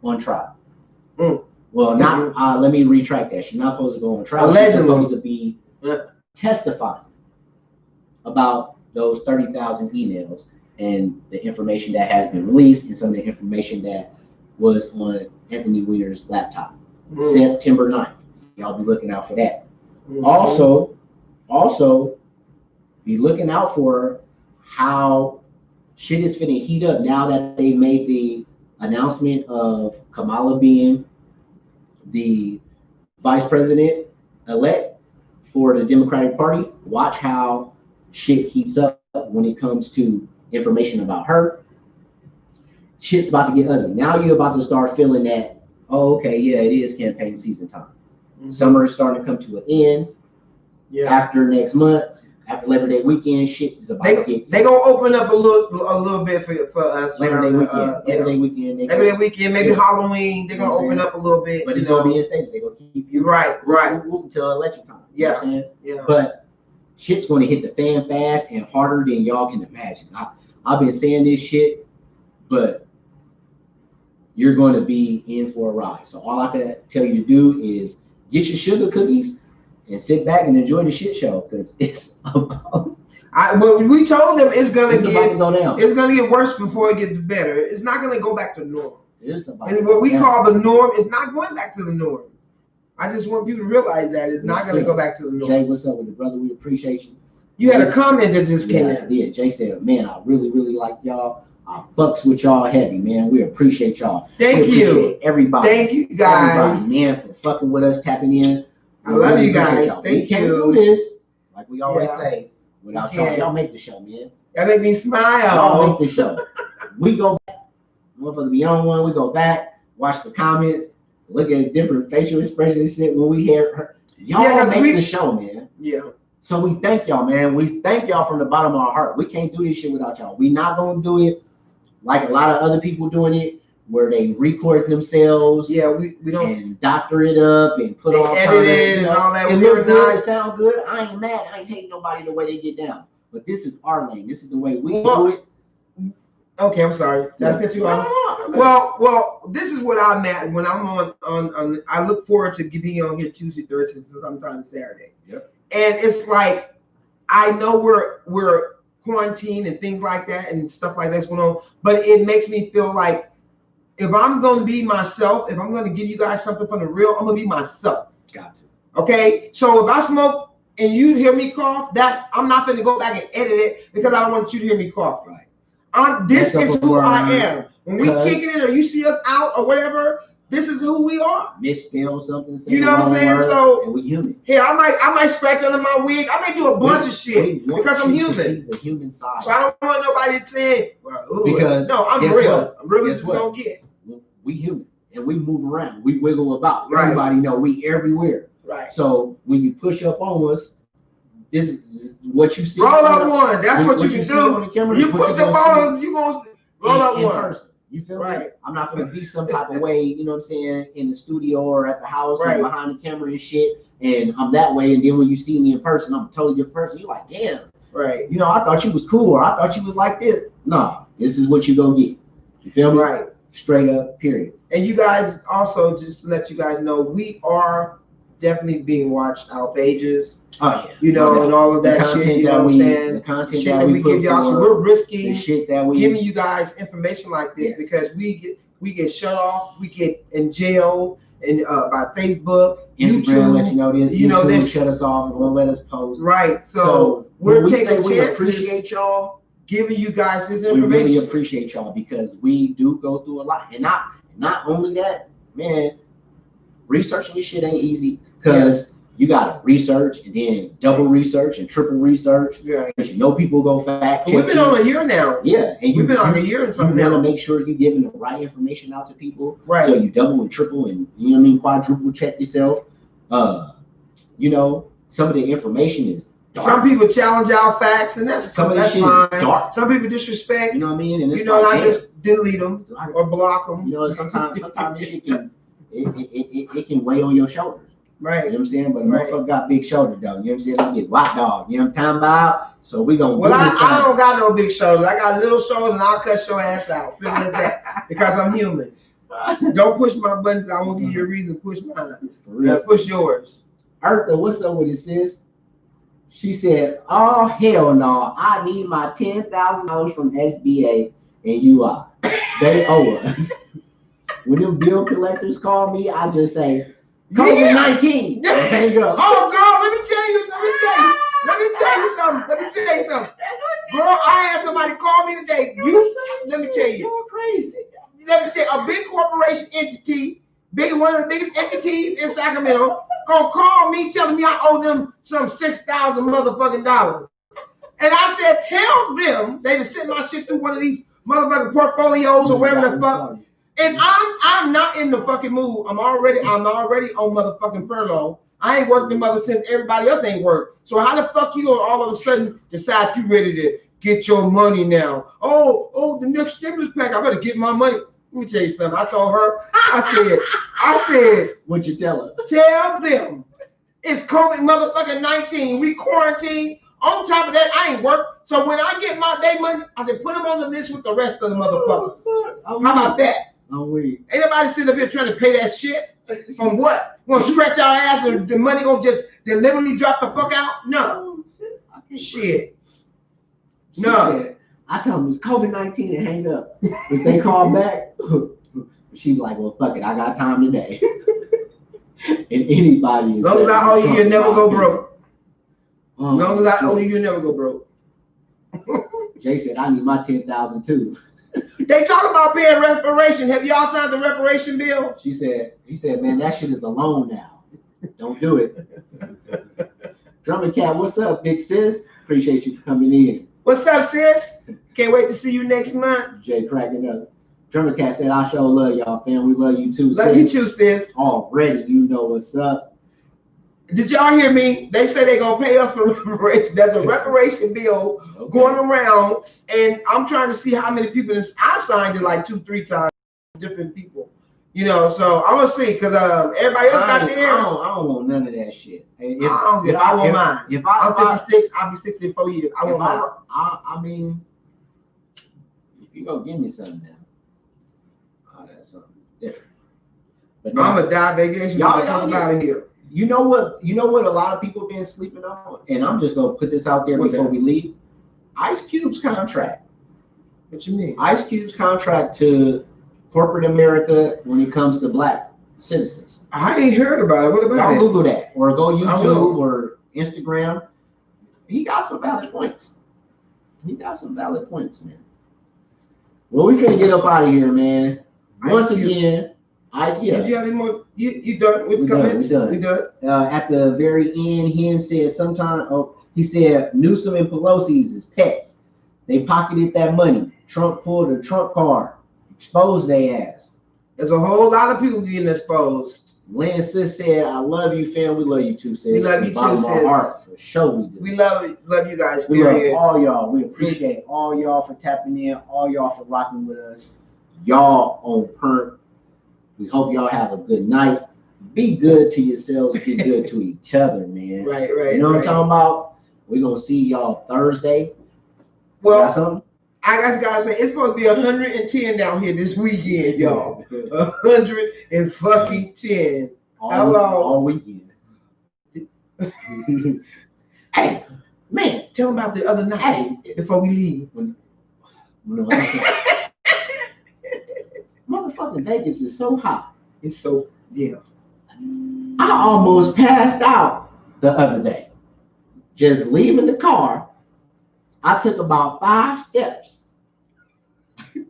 on trial. Well, not. Let me retract that. She's not supposed to go on trial. Allegedly. She's supposed to be testifying about those 30,000 emails and the information that has been released and some of the information that was on Anthony Weiner's laptop. September 9th. Y'all be looking out for that. Also, be looking out for how shit is finna heat up now that they made the announcement of Kamala being the vice president elect for the Democratic Party. Watch how shit heats up when it comes to information about her. Shit's about to get ugly. Now you're about to start feeling that, oh, okay, yeah, it is campaign season time. Summer is starting to come to an end. Yeah. After next month, after Labor Day weekend, shit is about to get. They gonna open up a little bit for us. Labor Day weekend. Labor Day weekend. Maybe Halloween. They're gonna open up a little bit. But it's gonna be in stages. They're gonna keep you right until election time. You know what I'm saying? Yeah. But shit's gonna hit the fan fast and harder than y'all can imagine. I've been saying this shit, but you're going to be in for a ride. So all I can tell you to do is get your sugar cookies and sit back and enjoy the shit show, because it's about. We told them it's gonna go down. It's gonna get worse before it gets better. It's not gonna go back to normal. It's about. And what we call the norm is not going back to the norm. I just want people to realize that it's not gonna go back to the norm. Jay, what's up with it, brother? We appreciate you. You had a comment that just came in. Yeah, Jay said, "Man, I really, really like y'all. I fucks with y'all heavy, man. We appreciate y'all. Thank you, everybody. Thank you, guys, everybody, man, for fucking with us, tapping in. I love you guys. Thank you. We can't do this, like we always say, without y'all. Y'all make the show, man. Y'all make me smile. Y'all make the show. We go back. Motherfucker be on one. We go back, watch the comments, look at different facial expressions when we hear her. Y'all make the show, man. Yeah. So we thank y'all, man. We thank y'all from the bottom of our heart. We can't do this shit without y'all. We not gonna do it like a lot of other people doing it, where they record themselves. Yeah, we don't and doctor it up and put on edit it and all that. It look good, it sound good. I ain't mad. I ain't hating nobody the way they get down. But this is our lane. This is the way we do it. Okay, I'm sorry. Did I cut you off? Well, this is what I'm at when I'm on. I look forward to being on here Tuesday, Thursday, sometimes Saturday. Yep. And it's like, I know we're quarantined and things like that and stuff like that's going on, but it makes me feel like if I'm going to be myself, if I'm going to give you guys something from the real, I'm going to be myself. Got to. Okay? So if I smoke and you hear me cough, I'm not going to go back and edit it because I don't want you to hear me cough. Right. This is who I am. When we kicking it or you see us out or whatever, this is who we are. Misspell something. You know what I'm saying? So and we human. Here, I might scratch under my wig. I may do a bunch of shit because I'm human. The human side. So I don't want nobody saying, well, because no, I'm real. I'm real as it's gonna get. We human and we move around. We wiggle about. Right. Everybody know we everywhere. Right. So when you push up on us, this is what you see. Roll up one. That's what you can do. On the camera, you push up on us, you gonna roll up one. Person. You feel me? I'm not gonna be some type of way, you know what I'm saying, in the studio or at the house or behind the camera and shit. And I'm that way. And then when you see me in person, I'm a totally different person. You're like, damn. Right. You know, I thought you was cool, or I thought you was like this. No, this is what you gonna get. You feel me? Right. Straight up, period. And you guys also, just to let you guys know, we are definitely being watched. Our pages. Oh yeah. You know, and all of that shit. You know what I'm saying? The content that we give y'all, so we're risking the shit that we giving you guys information like this because we get shut off, we get in jail, and by Facebook, Instagram, YouTube, let you know this. YouTube shut us off and won't let us post. Right. So we're taking chances. We appreciate y'all. Giving you guys this information. We really appreciate y'all because we do go through a lot. And not only that, man, researching this shit ain't easy because you gotta research and then double research and triple research. Yeah. Because you know people go fact check. We've been on a year now. Yeah. And we've been on a year and something. You wanna make sure you're giving the right information out to people. Right. So you double and triple and you know what I mean, quadruple check yourself. You know, some of the information is dark. Some people challenge our facts, and that's fine. Dark. Some people disrespect. You know what I mean? And it's and I just delete them or block them. You know, sometimes this shit can it can weigh on your shoulders. Right. You know what I'm saying? But motherfucker got big shoulders, though. You know what I'm saying? I get white dog. You know what I'm talking about? So we gonna. Well, I don't got no big shoulders. I got little shoulders, and I'll cut your ass out. Simple as that. Because I'm human. Don't push my buttons. I won't give you a reason to push mine. For real. Push yours. Eartha, what's up with it, sis? She said, "Oh hell no! I need my $10,000 from SBA and UI. They owe us." When them bill collectors call me, I just say, "COVID-19." Yeah. Hang up. Oh, girl, let me tell you something. Girl, I had somebody call me today. Let me tell you. You're crazy. Let me tell you, a big corporation entity, one of the biggest entities in Sacramento, gonna call me telling me I owe them some $6,000 motherfucking dollars. And I said, tell them they just send my shit through one of these motherfucking portfolios or wherever the fuck. And I'm not in the fucking mood. I'm already on motherfucking furlough. I ain't worked the mother since everybody else ain't worked. So how the fuck you gonna all of a sudden decide you ready to get your money now? Oh, the next stimulus pack, I better get my money. Let me tell you something. I told her, I said, what you tell her? Tell them it's COVID motherfucking 19. We quarantined. On top of that, I ain't work. So when I get my day money, I said, put them on the list with the rest of the motherfuckers. How about that? Ain't nobody sitting up here trying to pay that shit. From what? You gonna scratch our ass and the money gonna just deliberately drop the fuck out? No. Shit. No. I tell them it's COVID-19 and hang up. If they call back, she's like, well, fuck it. I got time today. And anybody is. As long as I owe you, you'll never go broke. As long as I owe you, you'll never go broke. Jay said, I need my $10,000 too. They talk about paying reparation. Have y'all signed the reparation bill? He said, man, that shit is a loan now. Don't do it. Drummer Cat, what's up, big sis? Appreciate you for coming in. What's up, sis? Can't wait to see you next month. Jay cracking up. Drummer Cat said, I sure love y'all, fam. We love you too, sis. Love you too, sis. Already, you know what's up. Did y'all hear me? They say they're going to pay us for reparation. There's a reparation bill going around, and I'm trying to see how many people. I signed it like 2-3 times, different people. You know, so I'm going to see, because everybody else got theirs. I don't want none of that shit. I want mine. I'm 56, I'll be 64 years. I want mine. I mean, if you going to give me something now, that's something different. But now, I'm going to die vacation. Y'all out of here. You know what a lot of people been sleeping on, and I'm just gonna put this out there before we leave. Ice Cube's contract. What you mean? Ice Cube's contract to corporate America when it comes to black citizens. I ain't heard about it. What about it? Google that or go YouTube or Instagram. He got some valid points. Man. Well, we finna get up out of here, man. Once again. Do you have any more? You done with comments? We done. At the very end, he said he said Newsom and Pelosi's is pets. They pocketed that money. Trump pulled a Trump card, exposed their ass. There's a whole lot of people getting exposed. Lynn sis said, I love you, fam. We love you too, sis. We love you too, sis. Heart, for sure we do. We love you guys. We love all y'all. We appreciate all y'all for tapping in, all y'all for rocking with us. Y'all on perp. We hope y'all have a good night. Be good to yourselves. Be good to each other, man. Right. You know what I'm talking about? We're going to see y'all Thursday. Well, got something? I just got to say, it's supposed to be 110 down here this weekend, y'all. 110. All weekend. Hey, man. Tell them about the other night before we leave. Motherfucking Vegas is so hot. It's so Yeah. I almost passed out the other day. Just leaving the car, I took about 5 steps. And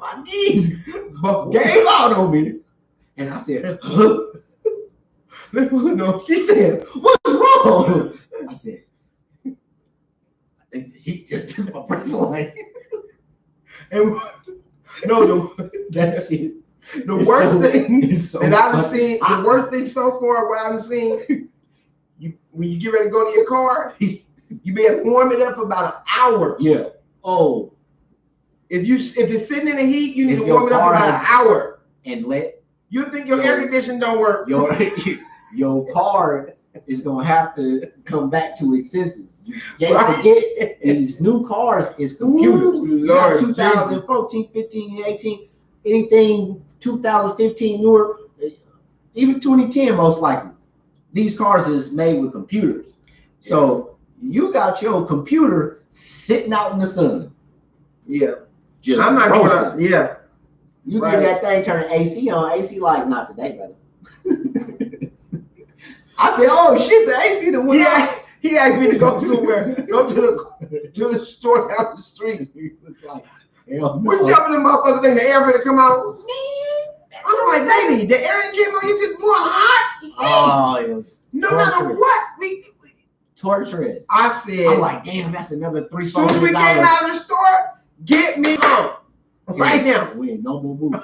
my knees gave out on me. And I said, huh? No, she said, what's wrong? I said, I think the heat just took my breath away. And that shit. The worst thing that I've seen, the worst thing so far, what I've seen, when you get ready to go to your car, you better warm it up for about an hour. Yeah. Oh. If it's sitting in the heat, you need to warm it up for about an hour. And let you think your air conditioning don't work. Your car is gonna have to come back to its senses. You can't forget these new cars is computers. Ooh, Lord, 2014, 15, 18, anything 2015 newer, even 2010 most likely. These cars is made with computers. So you got your computer sitting out in the sun. Yeah. Just I'm not going to, yeah. You get that thing turning AC on, AC like, not today, brother. I said, oh shit, the AC done went out. He asked me to go somewhere, go to the store down the street. He was like, hell no. We're jumping the motherfucker thing, the air finna come out. I'm like, baby, the air ain't getting on you, just more hot. Oh, it was no matter what. Torturous. I said, I'm like, damn, that's another $300. As soon as we came out of the store, get me home. Right now. We ain't no more movie.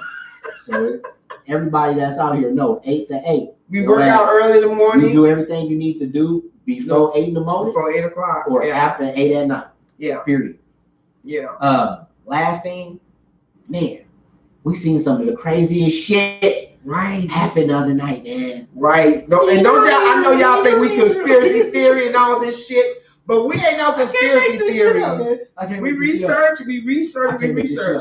So everybody that's out here know 8 to 8. We work out early in the morning. You do everything you need to do before 8 in the morning. Before 8 o'clock. Or after 8 at night. Yeah. Period. Yeah. Last thing, man, we seen some of the craziest shit happen the other night, man. Right. And don't y'all, I know y'all think we conspiracy theory and all this shit, but we ain't no conspiracy theories. We research,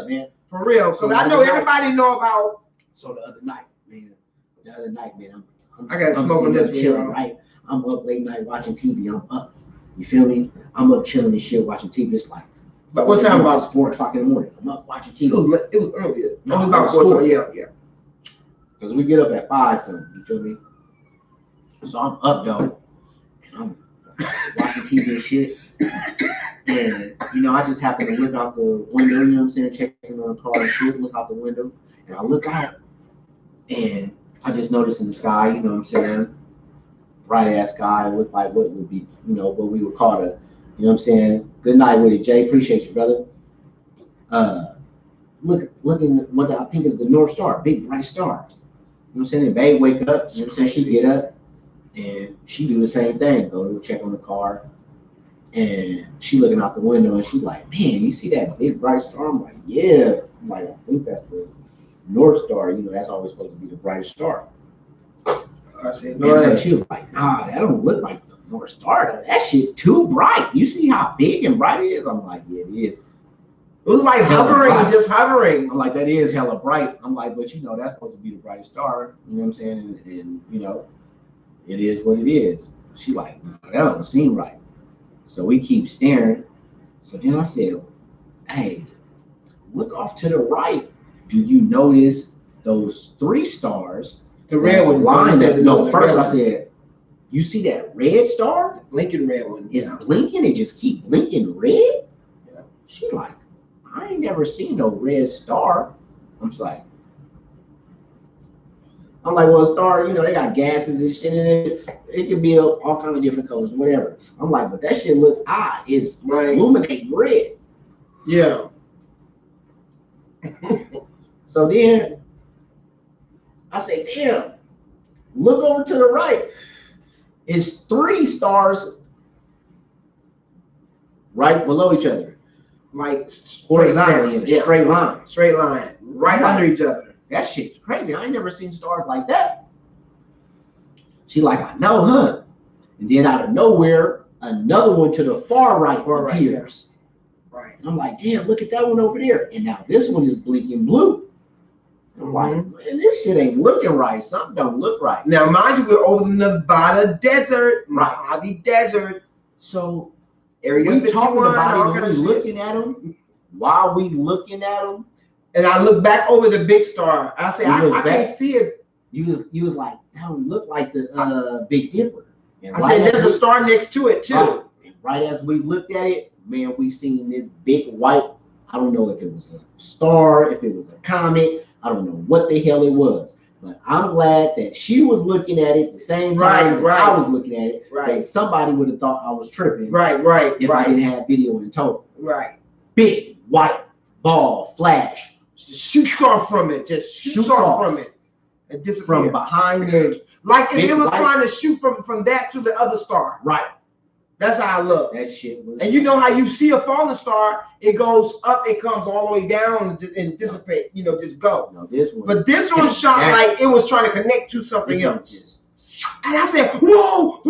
man. For real. Because I know everybody know about. So the other night, man, I got to smoke on this chilling, right? I'm up late night watching TV. I'm up. You feel me? I'm up chilling and shit watching TV. It's like, but what time about 4 o'clock in the morning? I'm up watching TV. It was earlier. No, it was about 4 o'clock. Yeah. Because we get up at 5 something. You feel me? So I'm up though, and I'm watching TV and shit. And I just happen to look out the window. You know what I'm saying? Checking on the car and shit. Look out the window, and I look out, and I just noticed in the sky. You know what I'm saying? Bright ass sky. Looked like what would be, what we would call a, you know what I'm saying? Good night with it, Jay. Appreciate you, brother. Looking at what I think is the North Star, big bright star. You know what I'm saying? And babe wake up, you know what I'm saying? She get up and she do the same thing, go to check on the car. And she looking out the window and she like, man, you see that big bright star? I'm like, yeah. I'm like, I think that's the North Star. That's always supposed to be the brightest star. I said, no. So she was like, nah, that don't look like the North Star. That shit too bright. You see how big and bright it is? I'm like, yeah, it is. It was like hovering, just hovering. I'm like, that is hella bright. I'm like, but that's supposed to be the brightest star. You know what I'm saying? And it is what it is. She like, no, that don't seem right. So we keep staring. So then I said, hey, look off to the right. Do you notice those 3 stars? The red one lined up. No, first I said, you see that red star? Blinking red one. It's blinking. It just keep blinking red. Yeah. She like, I ain't never seen no red star. I'm like, well, a star, they got gases and shit in it. It could be all kind of different colors, whatever. I'm like, but that shit looks odd. It's illuminating red. Yeah. So then I say, damn, look over to the right. It's 3 stars right below each other. Like horizontally in a straight line. Right under each other. That shit's crazy. I ain't never seen stars like that. She like, I know, huh? And then out of nowhere, another one to the far right appears. Right. And I'm like, damn, look at that one over there. And now this one is blinking blue. I'm like, man, this shit ain't looking right. Something don't look right. Now, mind you, we're over the Nevada desert, Mojave Desert. So area we talking about it, and we looking at them. while we looking at them, and I look back over the big star. I say, I can't see it. You was like, that don't look like the Big Dipper. And I said, there's a star next to it too. And right as we looked at it, man, we seen this big white. I don't know if it was a star, if it was a comet. I don't know what the hell it was. But I'm glad that she was looking at it the same time that I was looking at it. Right. Somebody would have thought I was tripping. Right. If I didn't have video and total. Right. Big white ball flash. Just shoots off from it. Just shoots off from it. And disappears. From behind the like if it was trying to shoot from that to the other star. Right. That's how I look. That shit was. And you know how you see a falling star, it goes up, it comes all the way down and dissipate, just go. No, this one. But this one shot like it was trying to connect to something else. And I said, whoa.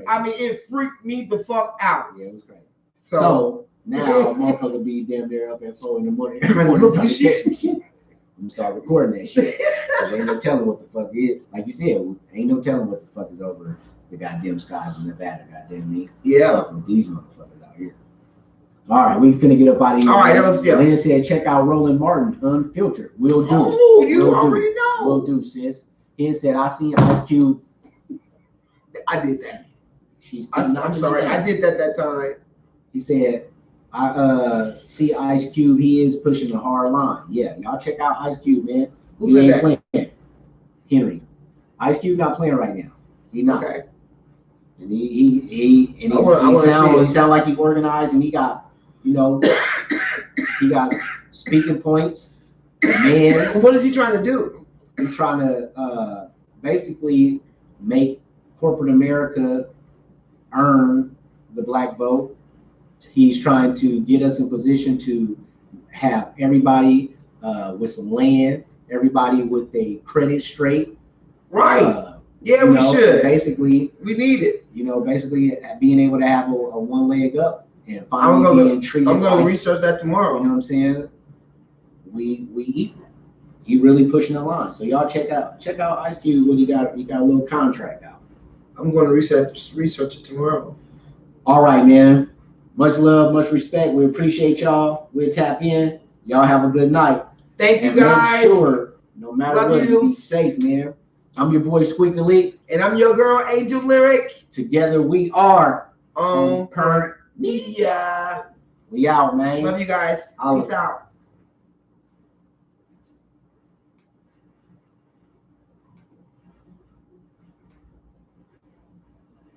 I mean, it freaked me the fuck out. Yeah, it was crazy. So now motherfucker be damn near up at 4 in the morning. I'm gonna start recording that shit. There ain't no telling what the fuck is. Like you said, ain't no telling what the fuck is over the goddamn skies of Nevada. Goddamn me. Yeah. With these motherfuckers out here. All right, we finna get up out of here. All right, that was good. Lynn said, check out Roland Martin Unfiltered. We'll do. Oh, you already know. We'll do, sis. He said, I seen Ice Cube. I did that. I'm sorry, I did that time. He said, I see Ice Cube. He is pushing a hard line. Yeah, y'all check out Ice Cube, man. Who said that? Playing. Henry. Ice Cube not playing right now. He not. Okay. And he sound like he organized, and he got, he got speaking points, demands. What is he trying to do? He's trying to basically make corporate America earn the black vote. He's trying to get us in position to have everybody with some land, everybody with their credit straight. Right. We should. Basically, we need it. Basically being able to have a one leg up and finally being treated. I'm going to research that tomorrow. You know what I'm saying? We equal. He really pushing the line. So y'all check out Ice Cube when he got a little contract out. I'm going to research it tomorrow. All right, man. Much love, much respect. We appreciate y'all. We'll tap in. Y'all have a good night. Thank you, guys. Sure, no matter what, be safe, man. I'm your boy Squeak Elite. And I'm your girl Angel Lyric. Together we are on Current Media. We out, man. Love you guys. Peace out.